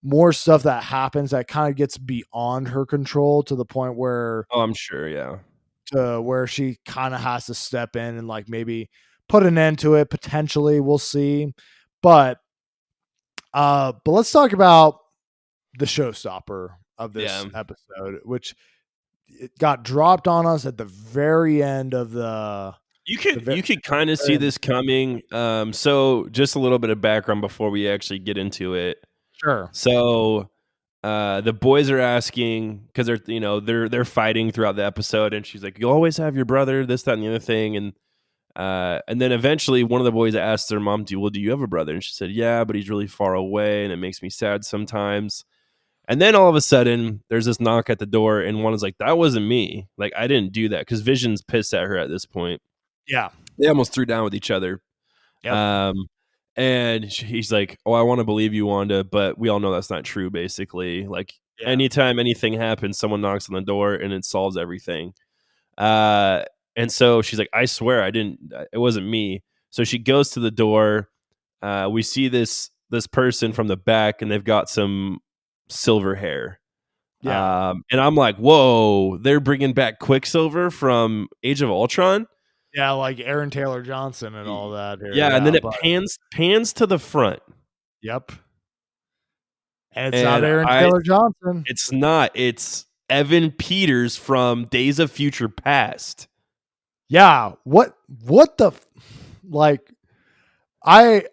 more stuff that happens that kind of gets beyond her control to the point Oh, I'm sure. Yeah. where she kind of has to step in and like maybe put an end to it potentially. We'll see. But let's talk about the showstopper of this Yeah. episode, which it got dropped on us at the very end of the You could kind of see this coming. So just a little bit of background before we actually get into it. sure. So the boys are asking because they're fighting throughout the episode, and she's like, "You always have your brother, this, that, and the other thing," and then eventually one of the boys asked their mom, do you have a brother?" And she said, "Yeah, but he's really far away, and it makes me sad sometimes." And then all of a sudden, there's this knock at the door, and one is like, "That wasn't me. Like, I didn't do that." Because Vision's pissed at her at this point. Yeah. They almost threw down with each other. Yep. Um, and he's like, "Oh, I want to believe you, Wanda, but we all know that's not true, basically. Like, Yeah. anytime anything happens, someone knocks on the door and it solves everything." Uh, and so she's like, "I swear I didn't, it wasn't me." So she goes to the door. We see this person from the back, and they've got some silver hair. Yeah. And I'm like, "Whoa, they're bringing back Quicksilver from Age of Ultron?" Yeah, like Aaron Taylor Johnson and all that here. Yeah, and Yeah, then it but pans to the front, yep. And it's not and Aaron Taylor Johnson. it's not. It's Evan Peters from Days of Future Past. Yeah. What the like I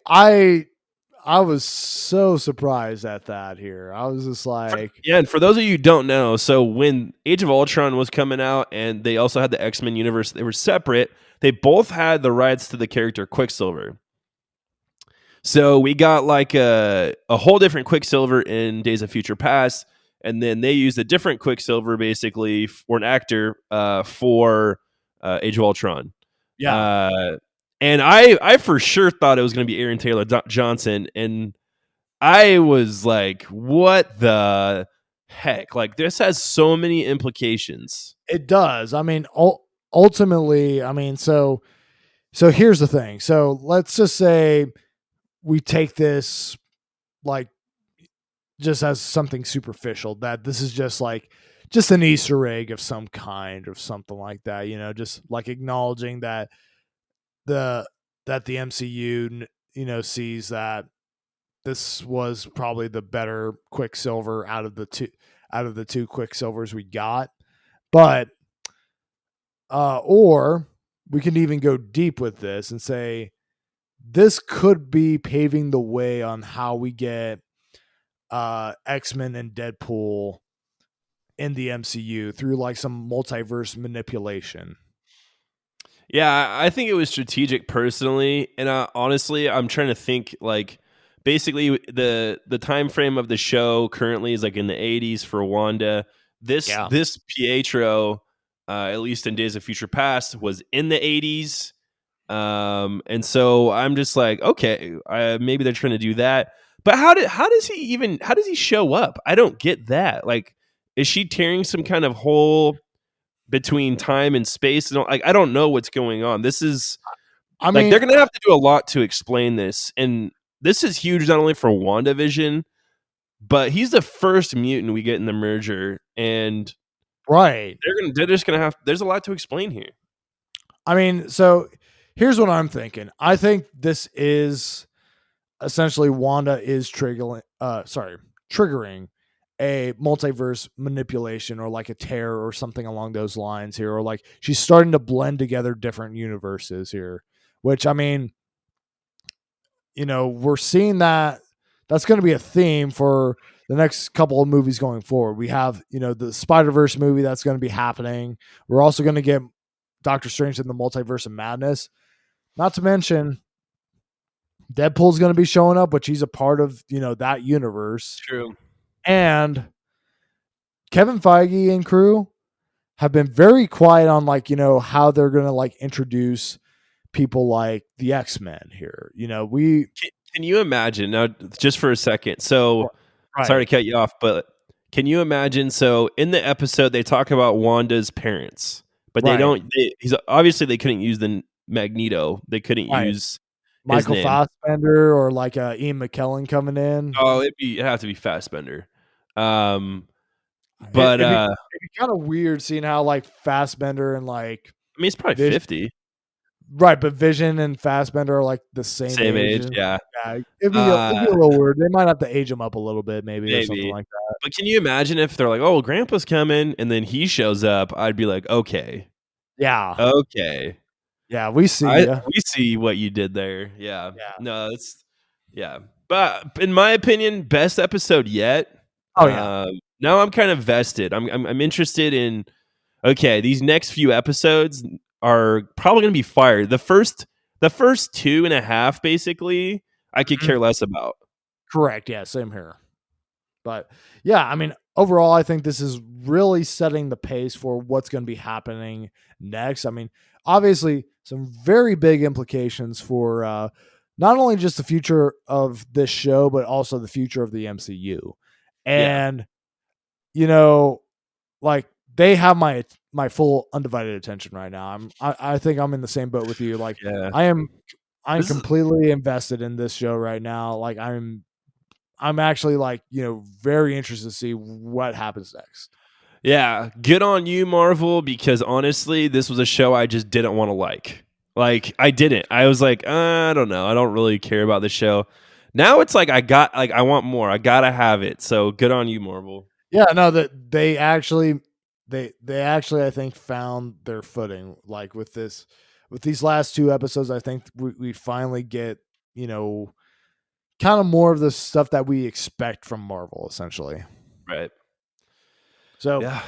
was so surprised at that here. I was just like, Yeah, and for those of you who don't know, so when Age of Ultron was coming out and they also had the X-Men universe, they were separate. They both had the rights to the character Quicksilver. So we got like a whole different Quicksilver in Days of Future Past, and then they used a different Quicksilver basically for an actor for Age of Ultron. yeah, And I for sure thought it was going to be Aaron Taylor Johnson, and I was like, "What the heck?" Like, this has so many implications. it does. I mean, ultimately, I mean, so here's the thing. So let's just say we take this like just as something superficial, that this is just like just an Easter egg of some kind or something like that. Just like acknowledging the the MCU sees that this was probably the better Quicksilver out of the two Quicksilvers we got. But or we can even go deep with this and say this could be paving the way on how we get X-Men and Deadpool in the MCU through like some multiverse manipulation. Yeah, I think it was strategic personally, and honestly, I'm trying to think like basically the time frame of the show currently is like in the 80s for Wanda. This Pietro, at least in Days of Future Past, was in the 80s, and so I'm just like, okay, maybe they're trying to do that. But how does he show up? I don't get that. Like, is she tearing some kind of hole between time and space? And like, I don't know what's going on. This is they're gonna have to do a lot to explain this, and this is huge not only for WandaVision, but he's the first mutant we get in the merger, and right, they're just gonna have. There's a lot to explain here. I mean, so here's what I'm thinking. I think this is essentially Wanda is triggering a multiverse manipulation or like a tear or something along those lines here, or like she's starting to blend together different universes here, which I mean, we're seeing that's going to be a theme for the next couple of movies going forward. We have, the Spider-Verse movie that's going to be happening. We're also going to get Doctor Strange in the Multiverse of Madness. Not to mention Deadpool's going to be showing up, which he's a part of, that universe. True. And Kevin Feige and crew have been very quiet on like, how they're going to like introduce people like the X-Men here. Can you imagine now just for a second? So sorry to cut you off, but can you imagine? So in the episode, they talk about Wanda's parents, but they don't, obviously they couldn't use the Magneto. They couldn't use Michael Fassbender or like Ian McKellen coming in. Oh, it'd have to be Fassbender. But it'd be kind of weird seeing how like Fassbender and like I mean, it's probably 50. Right, but Vision and Fassbender are like the same age. Yeah. It'd be a little weird. They might have to age them up a little bit, maybe. Or something like that. But can you imagine if they're like, "Oh, Grandpa's coming," and then he shows up? I'd be like, "Okay, yeah, okay, yeah, we see what you did there." Yeah, no, it's But in my opinion, best episode yet. Oh yeah. Now I'm kind of vested. I'm interested in. Okay, these next few episodes are probably going to be fire. The first 2.5, basically, I could care less about. Correct. Yeah, same here. But yeah, I mean, overall, I think this is really setting the pace for what's going to be happening next. I mean, obviously, some very big implications for not only just the future of this show, but also the future of the MCU. And, like, they have my full undivided attention right now. I think I'm in the same boat with you. Like, I'm completely invested in this show right now. Like, I'm actually like, very interested to see what happens next. Yeah, good on you, Marvel, because honestly, this was a show I just didn't want to like. Like, I didn't. I was like, I don't know. I don't really care about the show. Now it's like I want more. I gotta have it. So good on you, Marvel. Yeah, no, that they actually I think found their footing. Like with these last 2 episodes, I think we finally get, kind of more of the stuff that we expect from Marvel, essentially. Right. So, yeah.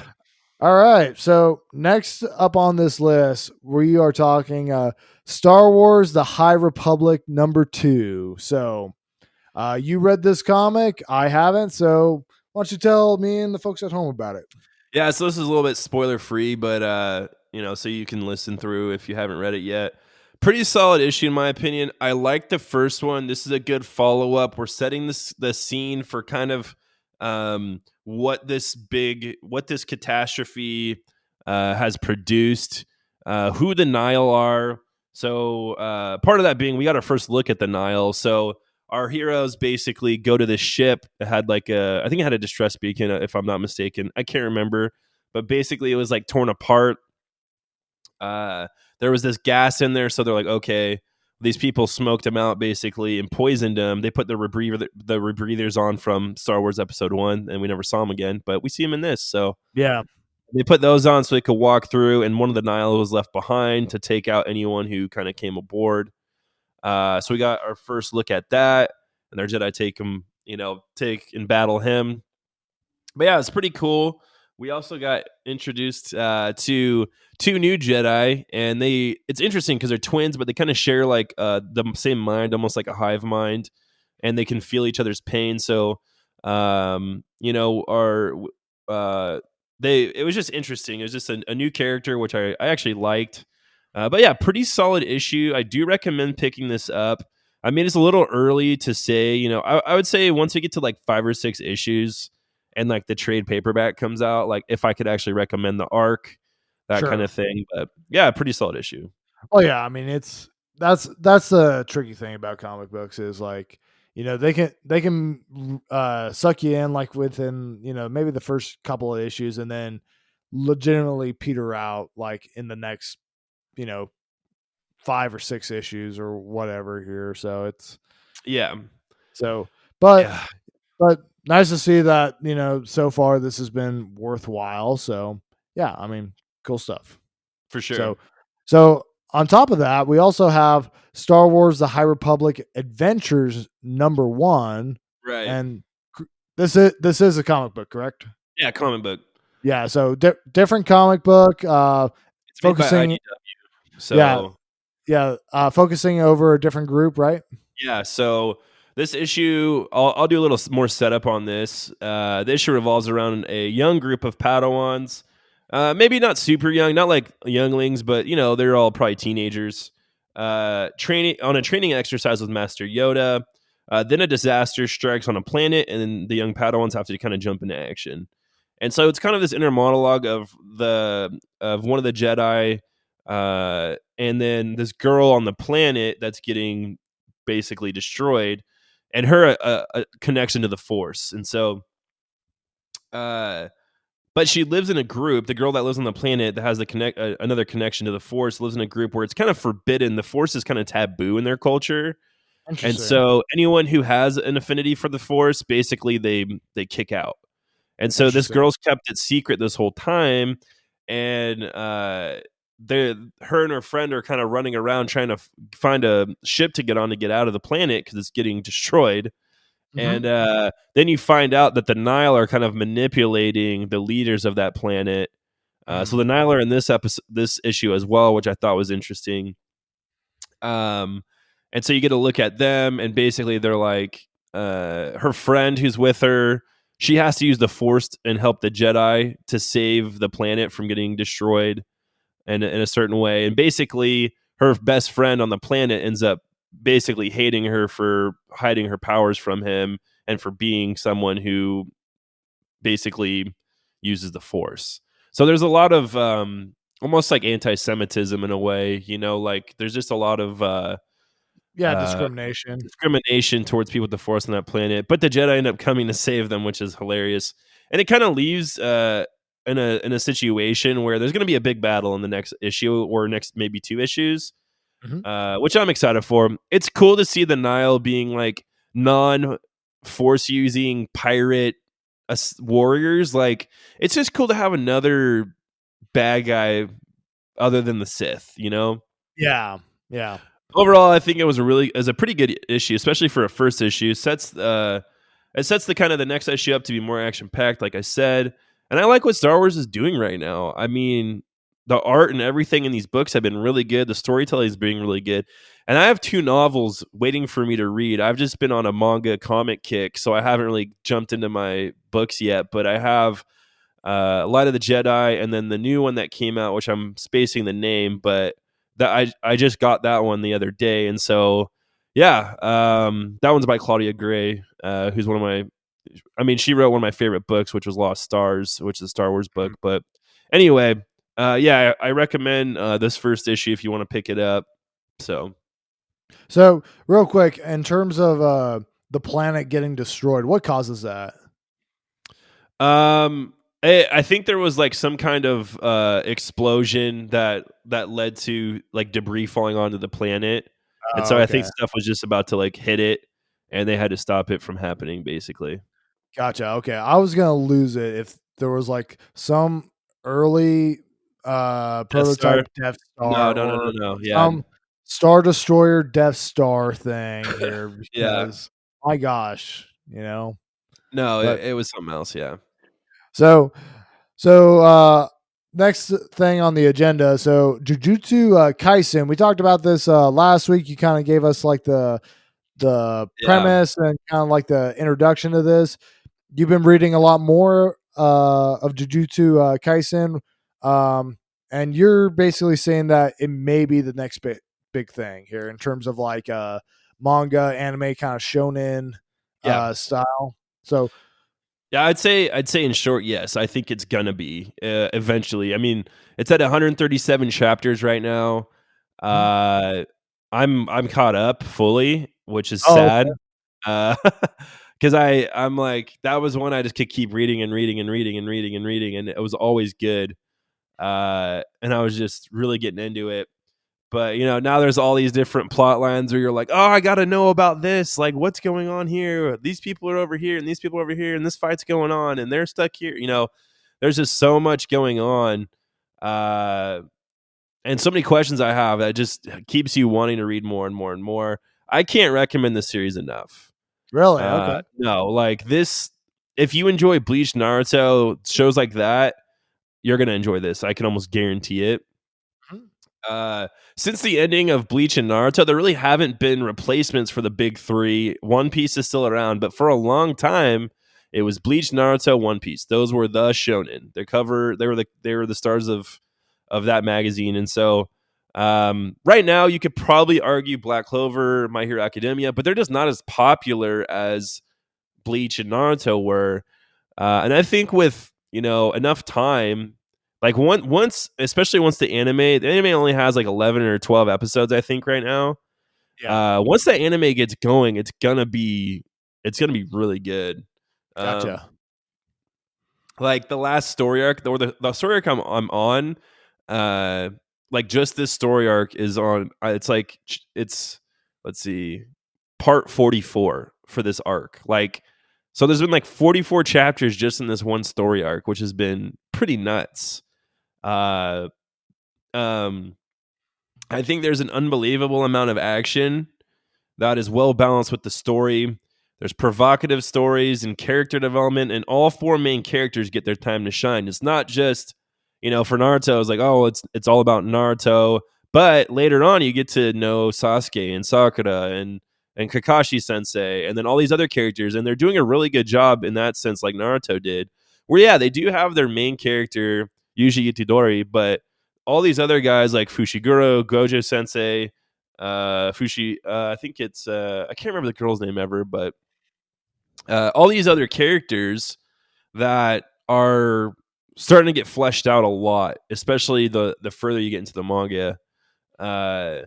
All right. So next up on this list, we are talking Star Wars: The High Republic #2. So, you read this comic? I haven't. So, why don't you tell me and the folks at home about it? Yeah. So this is a little bit spoiler free, but so you can listen through if you haven't read it yet. Pretty solid issue in my opinion. I like the first one. This is a good follow up. We're setting the scene for kind of what this catastrophe has produced, who the Nile are. So part of that being we got our first look at the Nile. So our heroes basically go to this ship that had I think it had a distress beacon, if I'm not mistaken. I can't remember. but basically it was like torn apart. There was this gas in there, so they're like, okay, these people smoked them out basically and poisoned them. They put the rebreathers on from Star Wars Episode 1, and we never saw them again, but we see them in this. So Yeah. they put those on so they could walk through, and one of the Nihil was left behind to take out anyone who kind of came aboard. So we got our first look at that, and their Jedi take and battle him. But yeah, it's pretty cool. We also got introduced to two new Jedi, and it's interesting because they're twins, but they kind of share like the same mind, almost like a hive mind, and they can feel each other's pain. So, our it was just interesting. It was just a new character, which I actually liked. But yeah, pretty solid issue. I do recommend picking this up. I mean, it's a little early to say, I would say once we get to like 5 or 6 issues and like the trade paperback comes out, like if I could actually recommend the arc, that kind Sure. of thing. But yeah, pretty solid issue. Oh yeah, I mean that's the tricky thing about comic books is like, they can suck you in like within, maybe the first couple of issues and then legitimately peter out like in the next, you know, 5 or 6 issues or whatever here. So it's Yeah. so but Yeah, but nice to see that, so far this has been worthwhile. So yeah, I mean, cool stuff. for sure. So so on top of that, we also have Star Wars: The High Republic Adventures #1, Right. and this is a comic book, correct? Yeah, comic book. Yeah, so different comic book, It's made by focusing IDW. yeah, So yeah, focusing over a different group, right? yeah, so this issue, I'll do a little more setup on this. The issue revolves around a young group of Padawans, maybe not super young, not like younglings, but they're all probably teenagers. Training on a training exercise with Master Yoda. Then a disaster strikes on a planet, and then the young Padawans have to kind of jump into action. And so it's kind of this inner monologue of one of the Jedi, and then this girl on the planet that's getting basically destroyed, and her a connection to the Force. And so, uh, but she lives in a group. The girl that lives on the planet that has another connection to the Force lives in a group where it's kind of forbidden. The Force is kind of taboo in their culture, and Interesting. so anyone who has an affinity for the Force, basically they kick out. And so this Interesting. girl's kept it secret this whole time, and her and her friend are kind of running around trying to find a ship to get on to get out of the planet because it's getting destroyed. Mhm. And then you find out that the Nile are kind of manipulating the leaders of that planet. So Mm. the Nile are in this issue as well, which I thought was interesting. Um, and so you get to look at them, and basically they're like, her friend who's with her, she has to use the Force and help the Jedi to save the planet from getting destroyed in a certain way. And basically, her best friend on the planet ends up basically hating her for hiding her powers from him and for being someone who basically uses the Force. So there's a lot of almost like anti-Semitism in a way, like there's just a lot of Yeah, uh, discrimination. discrimination towards people with the Force on that planet. But the Jedi end up coming to save them, which is hilarious. And it kind of leaves in a situation where there's going to be a big battle in the next issue or next maybe 2 issues, Mhm. which I'm excited for. It's cool to see the Nile being like non-Force using pirate warriors. Like it's just cool to have another bad guy other than the Sith. Yeah. Yeah. Overall, I think it was a pretty good issue, especially for a first issue. It sets the kind of the next issue up to be more action packed, like I said. And I like what Star Wars is doing right now. I mean, the art and everything in these books have been really good. The storytelling is being really good. And I have 2 novels waiting for me to read. I've just been on a manga comic kick, so I haven't really jumped into my books yet. But I have Light of the Jedi, and then the new one that came out, which I'm spacing the name, but that I just got that one the other day, and so yeah, that one's by Claudia Gray, who's one of my. I mean, she wrote one of my favorite books, which was Lost Stars, which is a Star Wars book. Mhm. But anyway, yeah, I recommend this first issue if you want to pick it up. So So, real quick, in terms of the planet getting destroyed, what causes that? Um, I think there was like some kind of explosion that led to like debris falling onto the planet, and so Oh, I think okay. stuff was just about to like hit it, and they had to stop it from happening, basically. Gotcha. Okay. I was gonna lose it if there was like some early Death Star? prototype Death No, Star no, no, no, or no. Yeah, some Star Destroyer Death Star thing here yeah. because my gosh, No, But it was something else. Yeah, so so next thing on the agenda, so Jujutsu Kaisen. We talked about this last week. You kind of gave us like the yeah, premise and kind of like the introduction to this. You've been reading a lot more of Jujutsu Kaisen, and you're basically saying that it may be the next big thing here in terms of like manga, anime, kind of shonen yeah. style. So Yeah, I'd say in short, yes. I think it's gonna be eventually. I mean, it's at 137 chapters right now. mhm. Uh, I'm caught up fully, which is Oh, sad. Uh, because I'm like that was one I just could keep reading and reading and reading and reading and reading, and it was always good. And I was just really getting into it. But now there's all these different plot lines where you're like, oh, I got to know about this. Like, what's going on here? These people are over here, and these people are over here, and this fight's going on, and they're stuck here. There's just so much going on, uh, and so many questions I have that just keeps you wanting to read more and more and more. I can't recommend this series enough. really? Okay. No, like this. If you enjoy Bleach, Naruto, shows like that, you're gonna enjoy this. I can almost guarantee it. Mhm. Uh, since the ending of Bleach and Naruto, there really haven't been replacements for the big three. One Piece is still around, but for a long time, it was Bleach, Naruto, One Piece. Those were the shonen. They were the stars of that magazine, and so right now you could probably argue Black Clover, My Hero Academia, but they're just not as popular as Bleach and Naruto were. And I think with enough time, like once, especially once the anime only has like 11 or 12 episodes, I think right now. Yeah. Once that anime gets going, it's gonna be really good. Um, Gotcha. like the last story arc, or the story arc I'm on, uh, like just this story arc is on. It's like it's let's see, part 44 for this arc. Like, so there's been like 44 chapters just in this one story arc, which has been pretty nuts. Uh, um, I think there's an unbelievable amount of action that is well balanced with the story. There's provocative stories and character development, and all four main characters get their time to shine. It's not just, for Naruto, it's like, oh, it's all about Naruto. But later on, you get to know Sasuke and Sakura and Kakashi Sensei, and then all these other characters, and they're doing a really good job in that sense, like Naruto did. Where yeah, they do have their main character Yuji Itadori, but all these other guys like Fushiguro, Gojo Sensei, I think it's I can't remember the girl's name ever, but all these other characters that are starting to get fleshed out a lot, especially the further you get into the manga. Uh,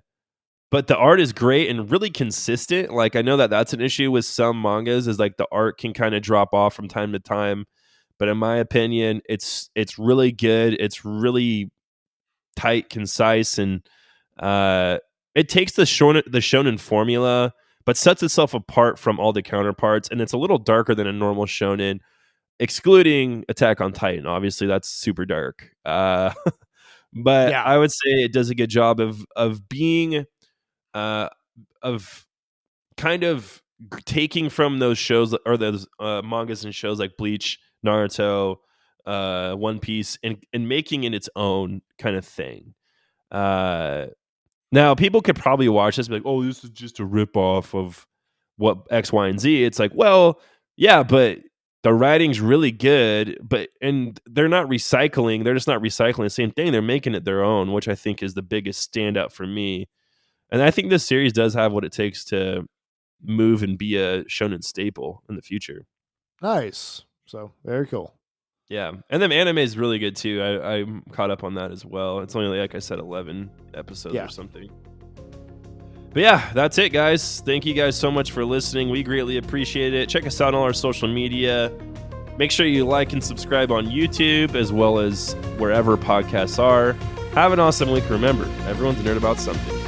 but the art is great and really consistent. Like I know that's an issue with some mangas, is like the art can kind of drop off from time to time. But in my opinion, it's really good. It's really tight, concise, and it takes the shonen formula, but sets itself apart from all the counterparts, and it's a little darker than a normal shonen, excluding Attack on Titan. Obviously, that's super dark. But Yeah. I would say it does a good job of being uh, of kind of taking from those shows or those mangas and shows like Bleach, Naruto, One Piece, and making it its own kind of thing. Uh, Now, people could probably watch this and be like, "Oh, this is just a ripoff of what X, Y, and Z." It's like, well, yeah, but the writing's really good, and they're not recycling. They're just not recycling the same thing. They're making it their own, which I think is the biggest standout for me. And I think this series does have what it takes to move and be a shonen staple in the future. Nice. So very cool. Yeah, and then anime is really good too. I'm caught up on that as well. It's only like I said, 11 episodes or Yeah. something. But yeah, that's it, guys. Thank you guys so much for listening. We greatly appreciate it. Check us out on all our social media. Make sure you like and subscribe on YouTube as well as wherever podcasts are. Have an awesome week. Remember, everyone's a nerd about something.